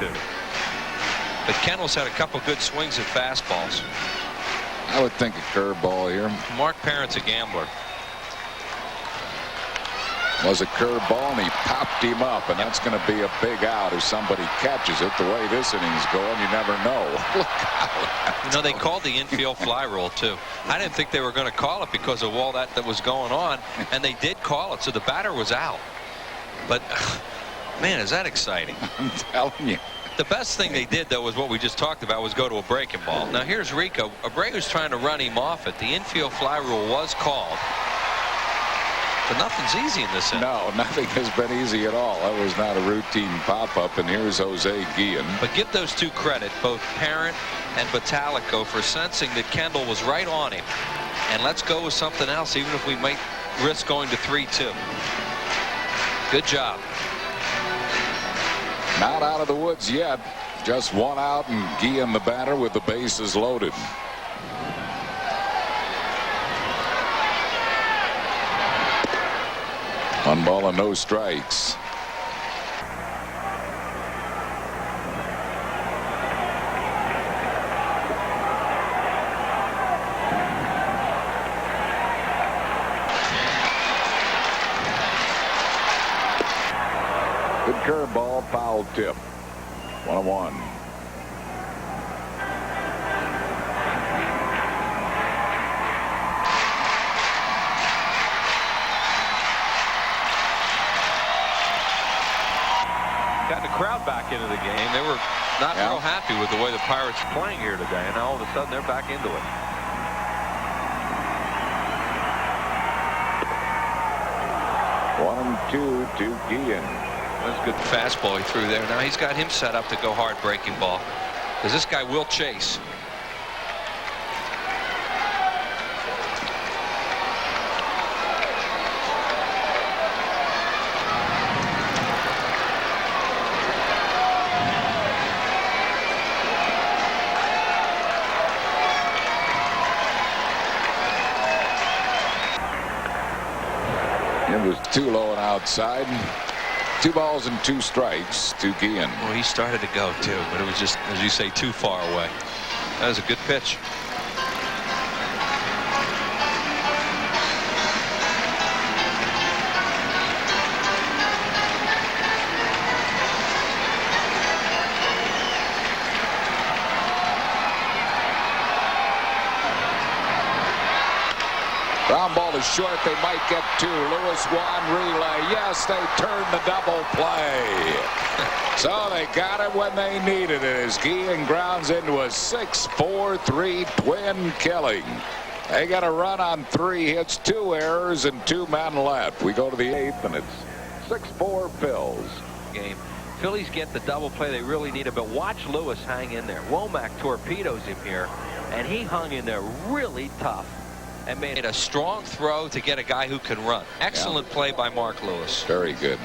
But Kendall's had a couple good swings at fastballs. I would think a curveball here. Mark Parent's a gambler. Was a curveball, and he popped him up, and that's going to be a big out if somebody catches it. The way this inning's going, you never know. Look out. You know, they called the infield fly rule, too. I didn't think they were going to call it because of all that was going on, and they did call it, so the batter was out. But, man, is that exciting. I'm telling you. The best thing they did, though, was what we just talked about, was go to a breaking ball. Now, here's Rico. Abreu's trying to run him off it. The infield fly rule was called. But nothing's easy in this inning. No, nothing has been easy at all. That was not a routine pop-up, and here's Jose Guillen. But give those two credit, both Parent and Bottalico, for sensing that Kendall was right on him. And let's go with something else, even if we might risk going to 3-2. Good job. Not out of the woods yet. Just 1 out, and Guillen the batter with the bases loaded. One ball and no strikes. curveball, foul tip. 1-1. Got the crowd back into the game. They were not real happy with the way the Pirates are playing here today, and now all of a sudden they're back into it. One, two to Guillen. That's a good fastball he threw there. Now he's got him set up to go hard breaking ball, because this guy will chase. It was too low and outside. 2 balls and 2 strikes to Guillen. Well, he started to go too, but it was just, as you say, too far away. That was a good pitch. Ground ball is short. They might get 2. Lewis one relay. Yes, they turned the double play. So they got it when they needed it as Guillen grounds into a 6-4-3 twin killing. They got a run on 3 hits, 2 errors, and 2 men left. We go to the 8th, and it's 6-4 Phils. Game. Phillies get the double play they really needed, but watch Lewis hang in there. Womack torpedoes him here, and he hung in there really tough. And made a strong throw to get a guy who can run. Excellent play by Mark Lewis. Very good.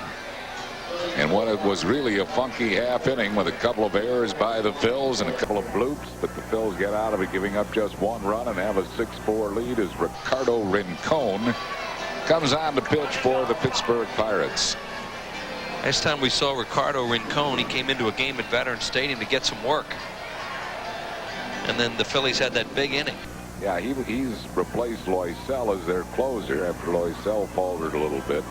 And what it was really a funky half inning with a couple of errors by the Phils and a couple of bloops, but the Phils get out of it giving up just 1 run and have a 6-4 lead as Ricardo Rincon comes on to pitch for the Pittsburgh Pirates. Last time we saw Ricardo Rincon, he came into a game at Veterans Stadium to get some work. And then the Phillies had that big inning. Yeah, he's replaced Loaiza as their closer after Loaiza faltered a little bit.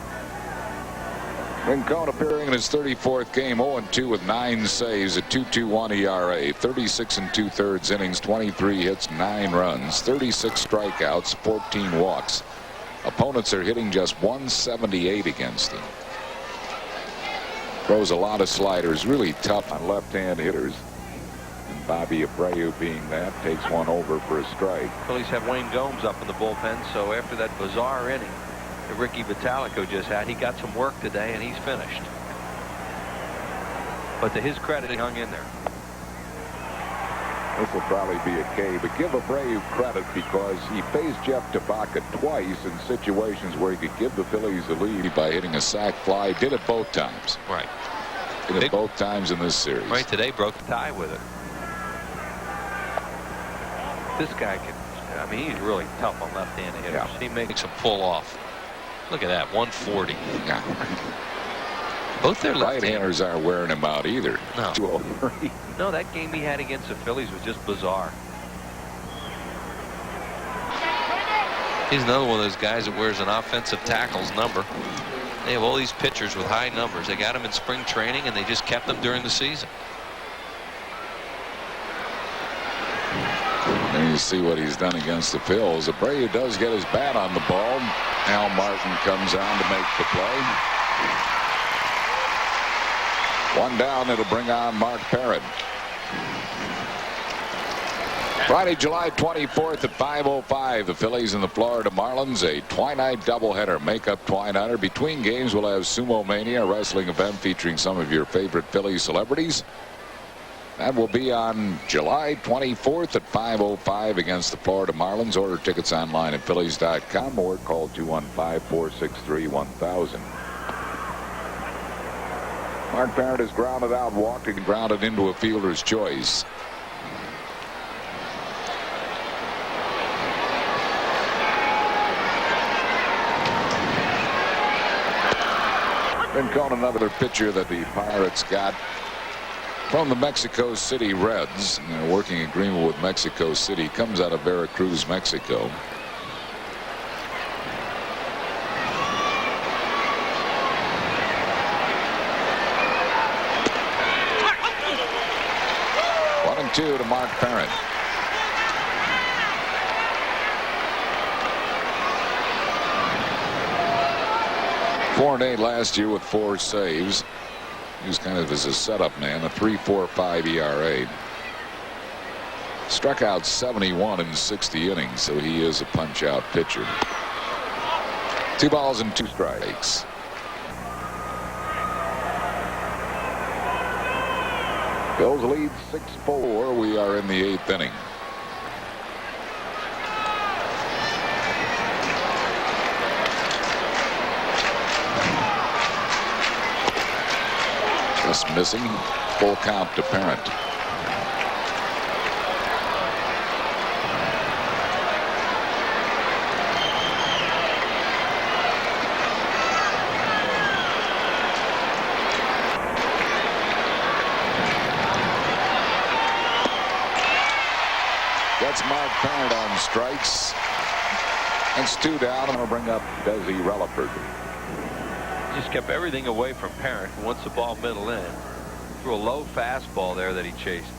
Rincon appearing in his 34th game, 0-2 with 9 saves, a 2.21 ERA, 36 2/3 innings, 23 hits, 9 runs, 36 strikeouts, 14 walks. Opponents are hitting just 178 against him. Throws a lot of sliders, really tough on left-hand hitters. Bobby Abreu being that, takes one over for a strike. Phillies have Wayne Gomes up in the bullpen, so after that bizarre inning that Ricky Vitalico just had, he got some work today and he's finished. But to his credit, he hung in there. This will probably be a K, but give Abreu credit because he faced Jeff Tabaka twice in situations where he could give the Phillies the lead by hitting a sac fly. Did it both times. Right. Did it both times in this series. Right, today broke the tie with it. This guy can, I mean, he's really tough on left-handed hitters. Yeah. He makes them pull off. Look at that, 140. Yeah. Both their right-handers aren't wearing him out either. No. 203. No, that game he had against the Phillies was just bizarre. He's another one of those guys that wears an offensive tackle's number. They have all these pitchers with high numbers. They got him in spring training, and they just kept them during the season. And you see what he's done against the Phils. Abreu does get his bat on the ball. Al Martin comes on to make the play. 1 down. It'll bring on Mark Parrott. Friday, July 24th at 5:05. The Phillies and the Florida Marlins. A twilight doubleheader. Make-up twilighter. Between games, we'll have Sumo Mania, a wrestling event featuring some of your favorite Philly celebrities. That will be on July 24th at 5:05 against the Florida Marlins. Order tickets online at Phillies.com or call 215-463-1000. Mark Parrott is grounded out, walked and grounded into a fielder's choice. Rincon, another pitcher that the Pirates got from the Mexico City Reds. A working agreement with Mexico City. Comes out of Veracruz, Mexico. 2-2 to Mark Parent. Four and 8 last year with 4 saves. He was kind of as a setup man, a 3.45 ERA. Struck out 71 in 60 innings, so he is a punch-out pitcher. 2 balls and 2 strikes. Phillies lead 6-4. We are in the 8th inning. Just missing. Full count to Parent. Gets Mark Parent on strikes. That's 2 down. I'm going to bring up Desi Relaford. Just kept everything away from Parent. Once the ball middle in, threw a low fastball there that he chased.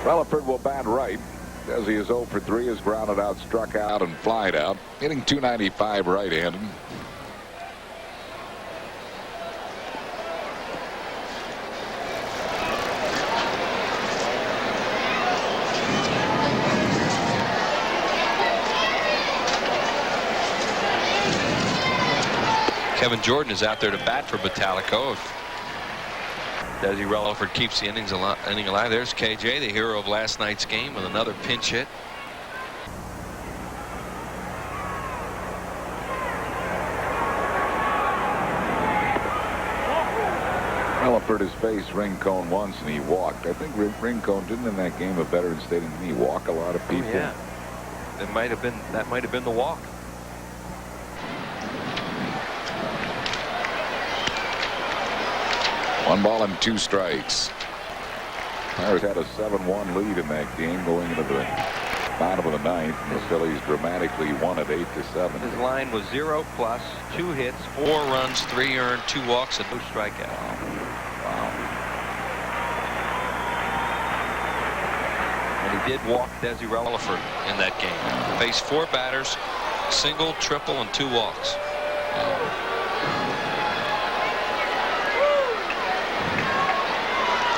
Relaford will bat right. Desi is 0 for 3, is grounded out, struck out, and flied out. Hitting .295 right-handed. Kevin Jordan is out there to bat for Metallico. If Desi Relaford keeps the inning alive. There's KJ, the hero of last night's game, with another pinch hit. Relaford has faced Rincon once and he walked. I think Rincon didn't in that game a veteran stadium. He walk a lot of people. Oh, yeah, that might have been the walk. One ball and 2 strikes. Pirates had a 7-1 lead in that game going into the bottom of the 9th. And the Phillies dramatically won at 8-7. His line was 0+, 2 hits, 4 runs, 3 earned, 2 walks, and 2 strikeouts. Wow. And he did walk Desi Relaford in that game. Faced 4 batters, single, triple, and 2 walks.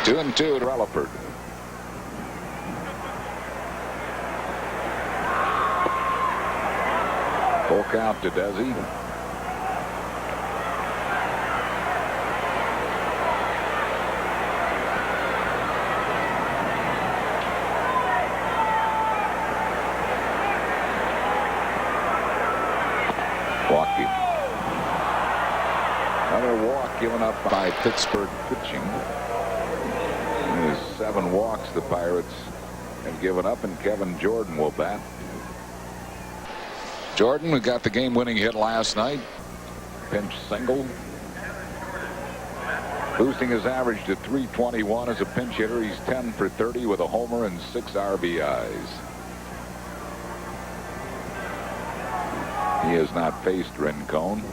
2-2 to Relaford. Full count to Desi. Walking. Another walk given up by Pittsburgh pitching. 7 walks the Pirates have given up, and Kevin Jordan will bat. Jordan, who got the game-winning hit last night, pinch single, boosting his average to .321 as a pinch hitter. He's 10 for 30 with a homer and 6 RBIs. He has not faced Rincon.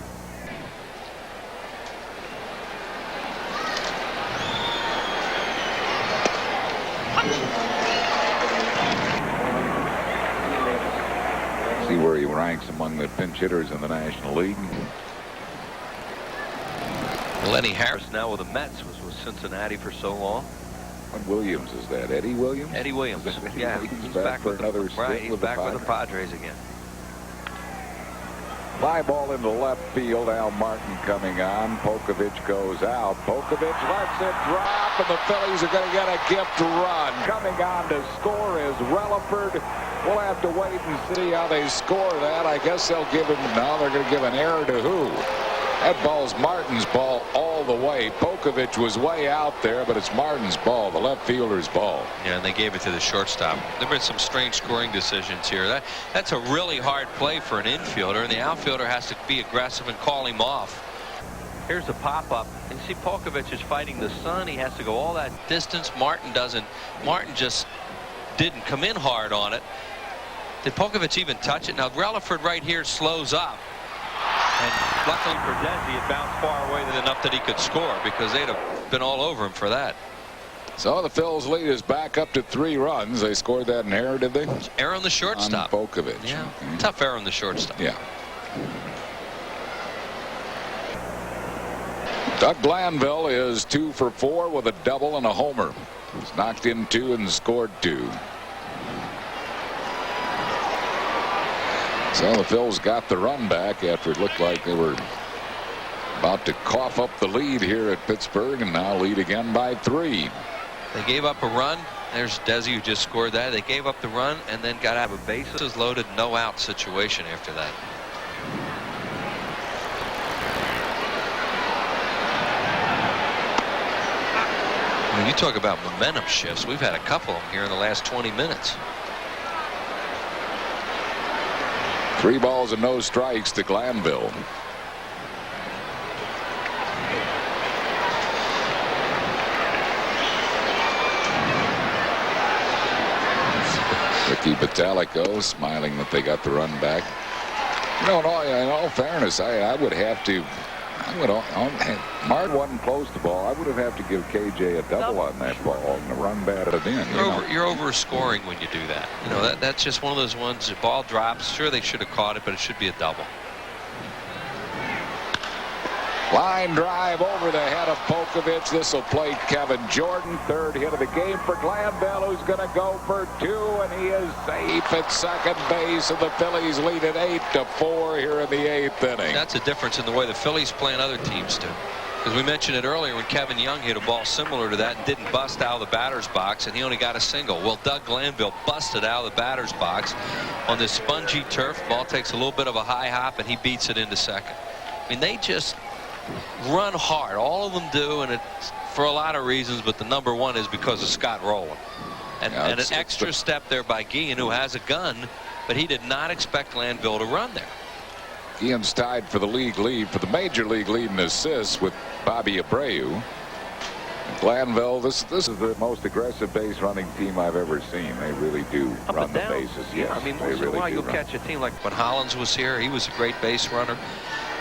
See where he ranks among the pinch hitters in the National League. Lenny Harris now with the Mets, was with Cincinnati for so long. What Williams is that? Eddie Williams? Eddie Williams. Yeah, he's back for another right. stint He's back with the Padres again. Fly ball into left field. Al Martin coming on. Pokovich goes out. Pokovich lets it drop, and the Phillies are going to get a gift run. Coming on to score is Relaford. We'll have to wait and see how they score that. I guess they'll give him. Now they're going to give an error to who? That ball's Martin's ball all the way. Pokovich was way out there, but it's Martin's ball, the left fielder's ball. Yeah, and they gave it to the shortstop. There have been some strange scoring decisions here. That's a really hard play for an infielder, and the outfielder has to be aggressive and call him off. Here's a pop-up, and see Pokovich is fighting the sun. He has to go all that distance. Martin doesn't. Martin just didn't come in hard on it. Did Pokovich even touch it? Now Relaford right here slows up. And luckily for Desi, it bounced far away Enough that he could score, because they'd have been all over him for that. So the Phil's lead is back up to 3 runs. They scored that in error, did they? Error on the shortstop. On Bokovic. Yeah, okay. Tough error on the shortstop. Yeah. Doug Glanville is 2 for 4 with a double and a homer. He's knocked in 2 and scored 2. So the Phils got the run back after it looked like they were about to cough up the lead here at Pittsburgh, and now lead again by 3. They gave up a run. There's Desi who just scored that. They gave up the run and then got out of a bases loaded, no out situation after that. When you talk about momentum shifts, we've had a couple of them here in the last 20 minutes. 3 balls and no strikes to Glanville. Ricky Batalico smiling that they got the run back. No, in all fairness, I would have to. Mart wasn't close to ball. I would have to give KJ a double on that ball and the run batted it in. You're over scoring when you do that. You know, that's just one of those ones. The ball drops. Sure, they should have caught it, but it should be a double. Line drive over the head of Bokovic. This will play Kevin Jordan. 3rd hit of the game for Glanville, who's going to go for 2, and he is safe at second base, and the Phillies lead it 8-4 here in the 8th inning. That's a difference in the way the Phillies play and other teams do. Because we mentioned it earlier when Kevin Young hit a ball similar to that and didn't bust out of the batter's box, and he only got a single. Well, Doug Glanville busted out of the batter's box on this spongy turf. Ball takes a little bit of a high hop, and he beats it into second. I mean, they just run hard. All of them do, and it's for a lot of reasons, but the number one is because of Scott Rowland. And an extra step there by Guillen, who has a gun, but he did not expect Glanville to run there. Guillen's tied for the league lead, for the major league lead in assists with Bobby Abreu. Glanville, this is the most aggressive base running team I've ever seen. They really do run the bases. Yes, I mean, once in a while you'll catch a team like when Hollins was here. He was a great base runner.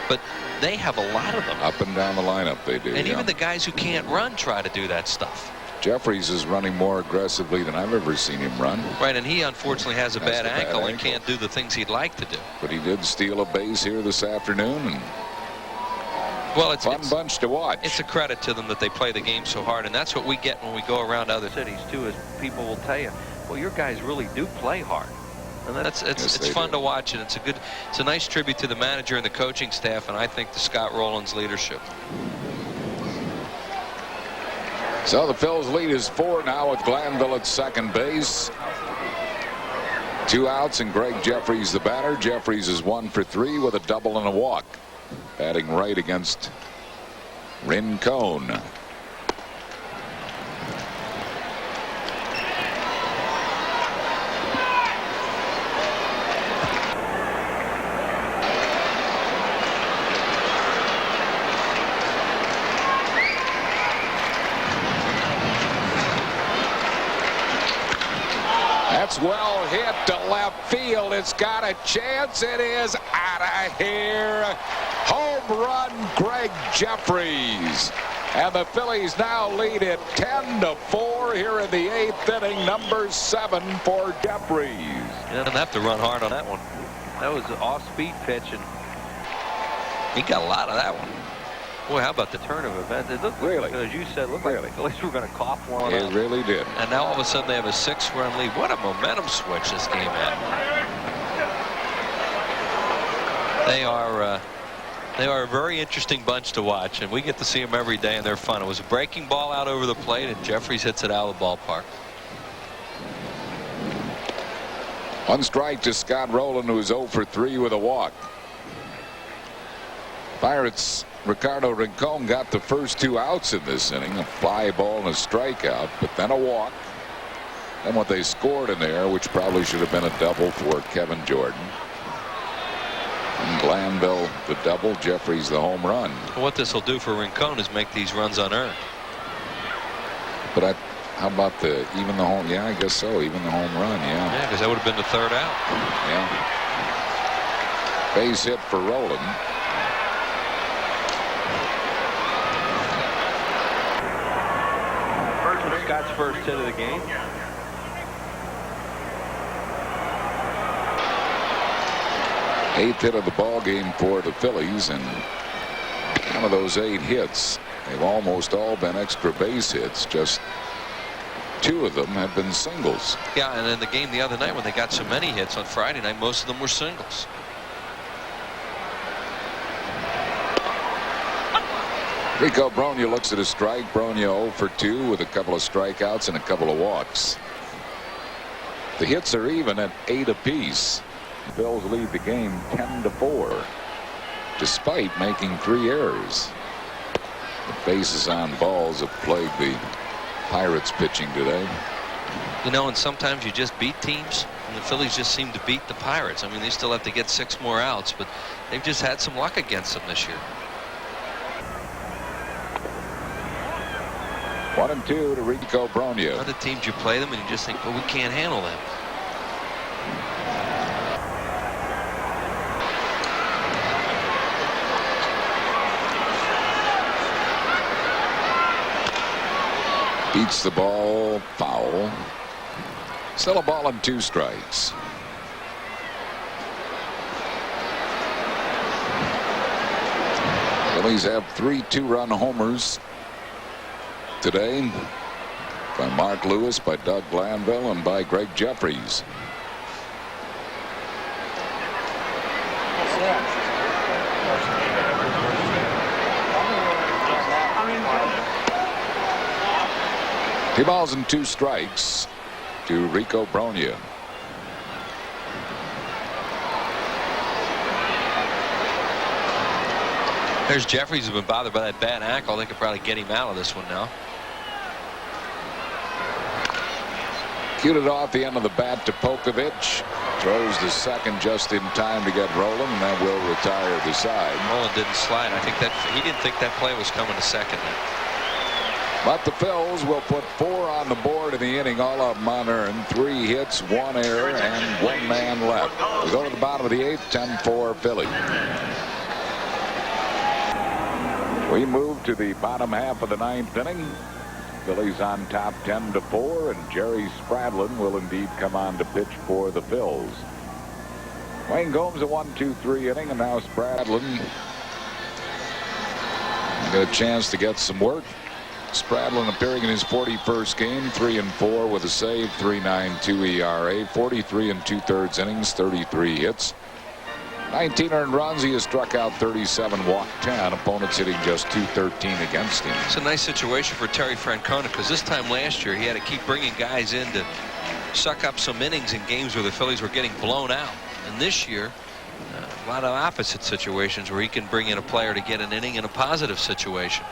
But they have a lot of them. Up and down the lineup they do. And even the guys who can't run try to do that stuff. Jeffries is running more aggressively than I've ever seen him run. Right, and he unfortunately has a bad ankle and can't do the things he'd like to do. But he did steal a base here this afternoon. And well, it's a fun bunch to watch. It's a credit to them that they play the game so hard, and that's what we get when we go around other cities too, is people will tell you, well, your guys really do play hard. And it's fun to watch, and it's a nice tribute to the manager and the coaching staff, and I think to Scott Rowland's leadership. So the Phil's lead is 4 now with Glanville at second base. 2 outs and Greg Jeffries the batter. Jeffries is 1 for 3 with a double and a walk. Batting right against Rincon. That's well hit to left field. It's got a chance. It is out of here. Home run, Greg Jeffries. And the Phillies now lead it 10-4 here in the 8th inning. Number 7 for Jeffries. He doesn't have to run hard on that one. That was an off-speed pitch, and he got a lot of that one. Boy, how about the turn of events? It looked really, as you said, looked like the Phillies were going to cough one up. It really did. And now all of a sudden they have a 6-run lead. What a momentum switch this game had. They are a very interesting bunch to watch, and we get to see them every day, and they're fun. It was a breaking ball out over the plate, and Jeffries hits it out of the ballpark. 1 strike to Scott Rowland, who's 0 for 3 with a walk. Pirates' Ricardo Rincon got the first 2 outs in this inning, a fly ball and a strikeout, but then a walk. And what they scored in there, which probably should have been a double for Kevin Jordan. And Glanville the double, Jeffries the home run. What this will do for Rincon is make these runs unearned. But how about even the home? Yeah, I guess so. Even the home run, yeah. Yeah, because that would have been the 3rd out. Yeah. Base hit for Rowland. Scott's first hit of the game. Eighth hit of the ball game for the Phillies, and one of those 8 hits, they've almost all been extra base hits. Just 2 of them have been singles. Yeah, and in the game the other night when they got so many hits on Friday night, most of them were singles. Rico Brogna looks at a strike. Brogna 0 for 2 with a couple of strikeouts and a couple of walks. The hits are even at 8 apiece. Bills lead the game 10-4, despite making 3 errors. The bases on balls have plagued the Pirates pitching today. You know, and sometimes you just beat teams, and the Phillies just seem to beat the Pirates. I mean, they still have to get 6 more outs, but they've just had some luck against them this year. 1-2 to Rico Brogna. Other teams, you play them and you just think, well, we can't handle them. Beats the ball foul. Still a ball and 2 strikes. Phillies have 3 2-run homers today by Mark Lewis, by Doug Glanville, and by Greg Jeffries. Two balls and 2 strikes to Rico Brogna. There's Jeffries, who's been bothered by that bad ankle. They could probably get him out of this one now. Cued it off the end of the bat to Pokovich. Throws the second just in time to get Roland, and that will retire the side. Roland didn't slide. I think that he didn't think that play was coming to second. But the Phils will put 4 on the board in the inning, all of them unearned. 3 hits, 1 error, and 1 man left. We go to the bottom of the 8th, 10-4 Philly. We move to the bottom half of the 9th inning. Phillies on top 10-4, and Jerry Spradlin will indeed come on to pitch for the Phils. Wayne Gomes a 1-2-3 inning, and now Spradlin get a chance to get some work. Spradlin appearing in his 41st game, 3-4 with a save, 3.92 ERA, 43 2/3 innings, 33 hits, 19 earned runs. He has struck out 37, walked 10. Opponents hitting just .213 against him. It's a nice situation for Terry Francona, because this time last year he had to keep bringing guys in to suck up some innings in games where the Phillies were getting blown out. And this year, a lot of opposite situations where he can bring in a player to get an inning in a positive situation.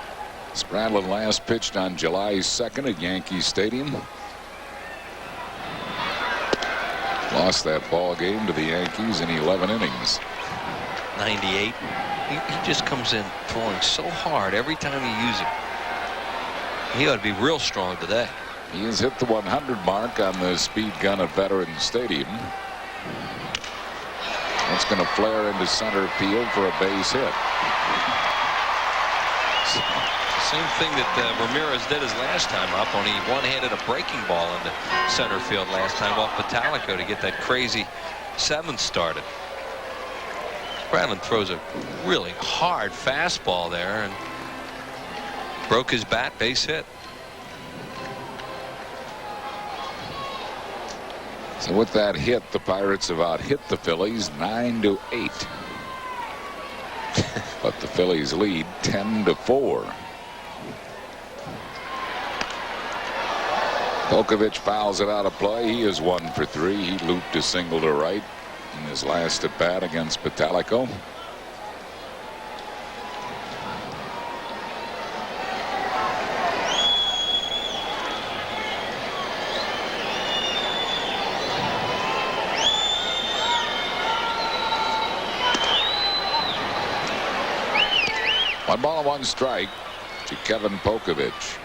Spradlin last pitched on July 2nd at Yankee Stadium. Lost that ball game to the Yankees in 11 innings. 98. He just comes in throwing so hard every time you use him. He ought to be real strong today. He has hit the 100 mark on the speed gun at Veterans Stadium. That's going to flare into center field for a base hit. Same thing that Ramirez did his last time up, only one-handed a breaking ball into center field last time off Pitalico to get that crazy 7th started. Spradlin throws a really hard fastball there and broke his bat, base hit. So with that hit, the Pirates have out-hit the Phillies 9-8. But the Phillies lead 10-4. Pokovich fouls it out of play. He is 1 for 3. He looped a single to right in his last at bat against Pitalico. One ball and 1 strike to Kevin Pokovich.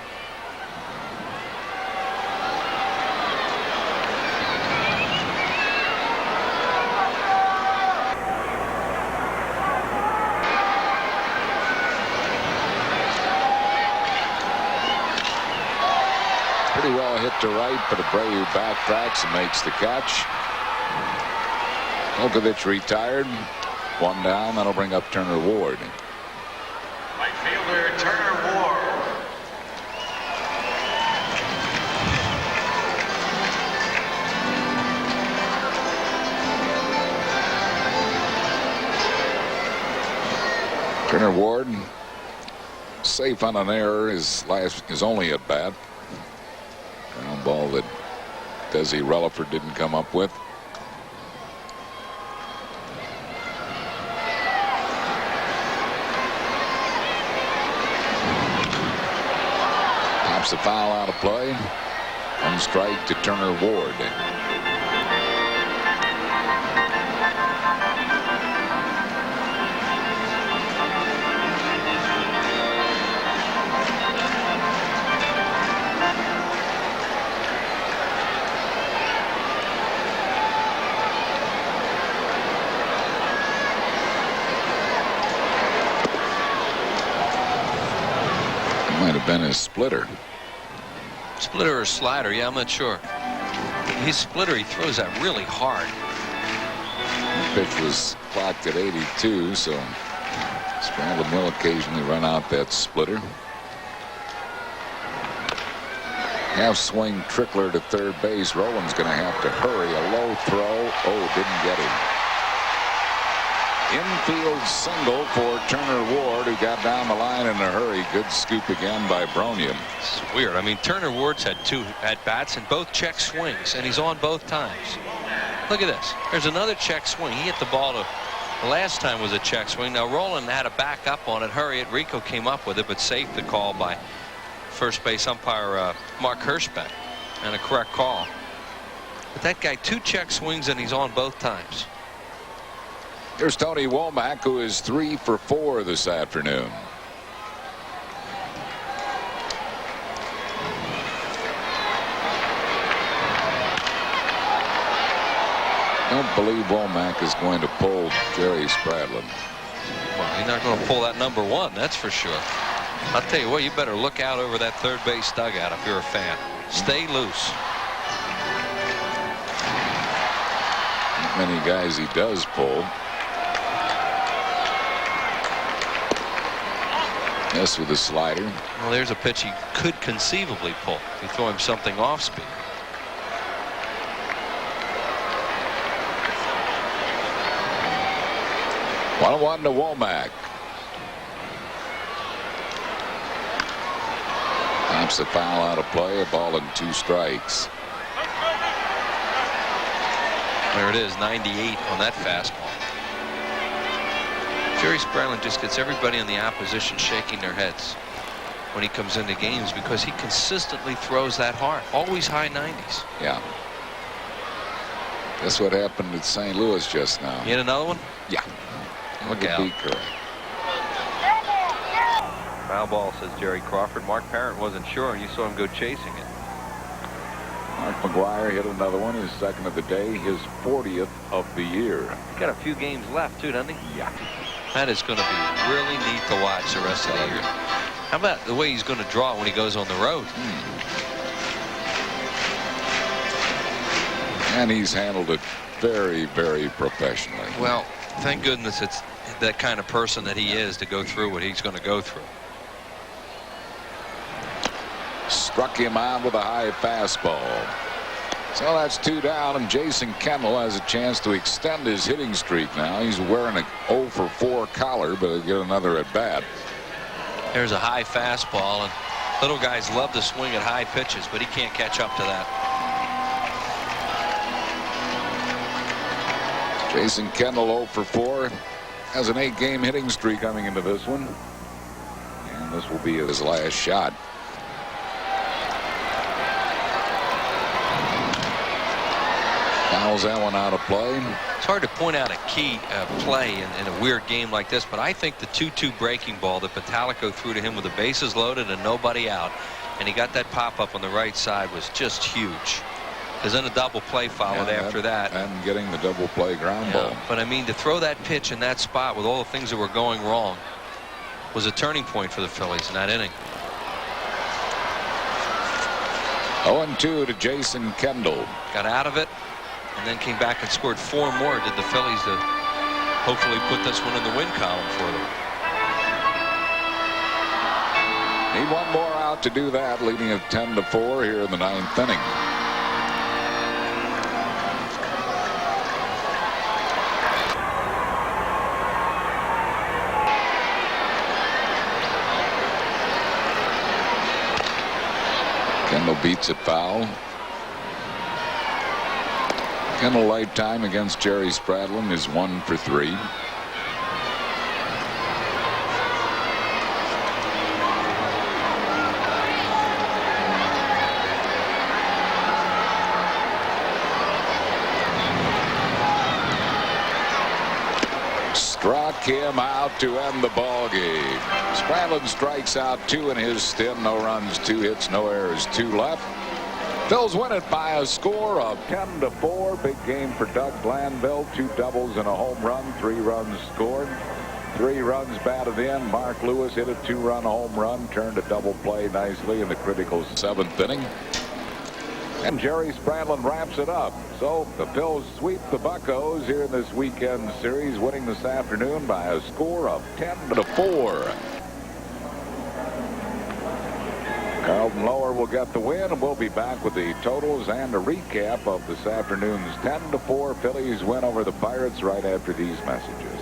to right, but Abreu backtracks and makes the catch. Olkovich retired. One down. That'll bring up Turner Ward. Right fielder Turner Ward. Turner Ward safe on an error. His only at bat. Ground ball that Desi Relaford didn't come up with. Pops a foul out of play. One strike to Turner Ward. Might have been his splitter. Splitter or slider, yeah, I'm not sure. His splitter, he throws that really hard. The pitch was clocked at 82, so Spradlin will occasionally run out that splitter. Half swing trickler to third base. Rowland's going to have to hurry. A low throw. Oh, didn't get him. Infield single for Turner Ward, who got down the line in a hurry. Good scoop again by Bronia. It's weird. I mean, Turner Ward's had 2 at-bats and both check swings, and he's on both times. Look at this. There's another check swing. He hit the ball to the last time was a check swing. Now, Rowland had a back up on it. Hurry it. Rico came up with it, but saved the call by first base umpire Mark Hirschbeck, and a correct call. But that guy, 2 check swings, and he's on both times. Here's Tony Womack, who is 3 for 4 this afternoon. Don't believe Womack is going to pull Jerry Spradlin. Well, he's not going to pull that number 1, that's for sure. I'll tell you what, you better look out over that third base dugout if you're a fan. Stay loose. Not many guys he does pull. Yes, with a slider. Well, there's a pitch he could conceivably pull. If you throw him something off speed. One to Womack. Pops a foul out of play. A ball and 2 strikes. There it is, 98 on that fastball. Jerry Spradlin just gets everybody in the opposition shaking their heads when he comes into games because he consistently throws that hard. Always high 90s. Yeah. That's what happened at St. Louis just now. You had another one? Yeah. Look out. Be correct. Foul ball, says Jerry Crawford. Mark Parent wasn't sure, and you saw him go chasing it. Mark McGwire hit another one, his second of the day, his 40th of the year. He's got a few games left, too, doesn't he? Yeah. That is going to be really neat to watch the rest of the year. How about the way he's going to draw when he goes on the road? And he's handled it very, very professionally. Well, thank goodness it's that kind of person that he is to go through what he's going to go through. Struck him out with a high fastball. So that's 2 down, and Jason Kendall has a chance to extend his hitting streak now. He's wearing a 0 for 4 collar, but he'll get another at bat. There's a high fastball, and little guys love to swing at high pitches, but he can't catch up to that. Jason Kendall 0 for 4 has an 8-game hitting streak coming into this one, and this will be his last shot. Fouls that one out of play. It's hard to point out a key play in a weird game like this, but I think the 2-2 breaking ball that Vitalico threw to him with the bases loaded and nobody out, and he got that pop-up on the right side, was just huge. Because then a double play followed after that. And getting the double play ground ball. But I mean, to throw that pitch in that spot with all the things that were going wrong was a turning point for the Phillies in that inning. 0-2 to Jason Kendall. Got out of it and then came back and scored 4 more. Did the Phillies to hopefully put this one in the win column for them. Need one more out to do that, leading it 10-4 here in the 9th inning. Kendall beats it foul. Kendall lifetime against Jerry Spradlin is 1 for 3. Struck him out to end the ball game. Spradlin strikes out 2 in his stint. No runs, 2 hits, no errors, 2 left. Phils win it by a score of 10-4. Big game for Doug Glanville. 2 doubles and a home run. 3 runs scored. 3 runs batted in. Mark Lewis hit a 2-run home run. Turned a double play nicely in the critical 7th inning. And Jerry Spradlin wraps it up. So the Phils sweep the Buccos here in this weekend series, winning this afternoon by a score of 10-4. Carlton Loewer will get the win, and we'll be back with the totals and a recap of this afternoon's 10-4 Phillies win over the Pirates right after these messages.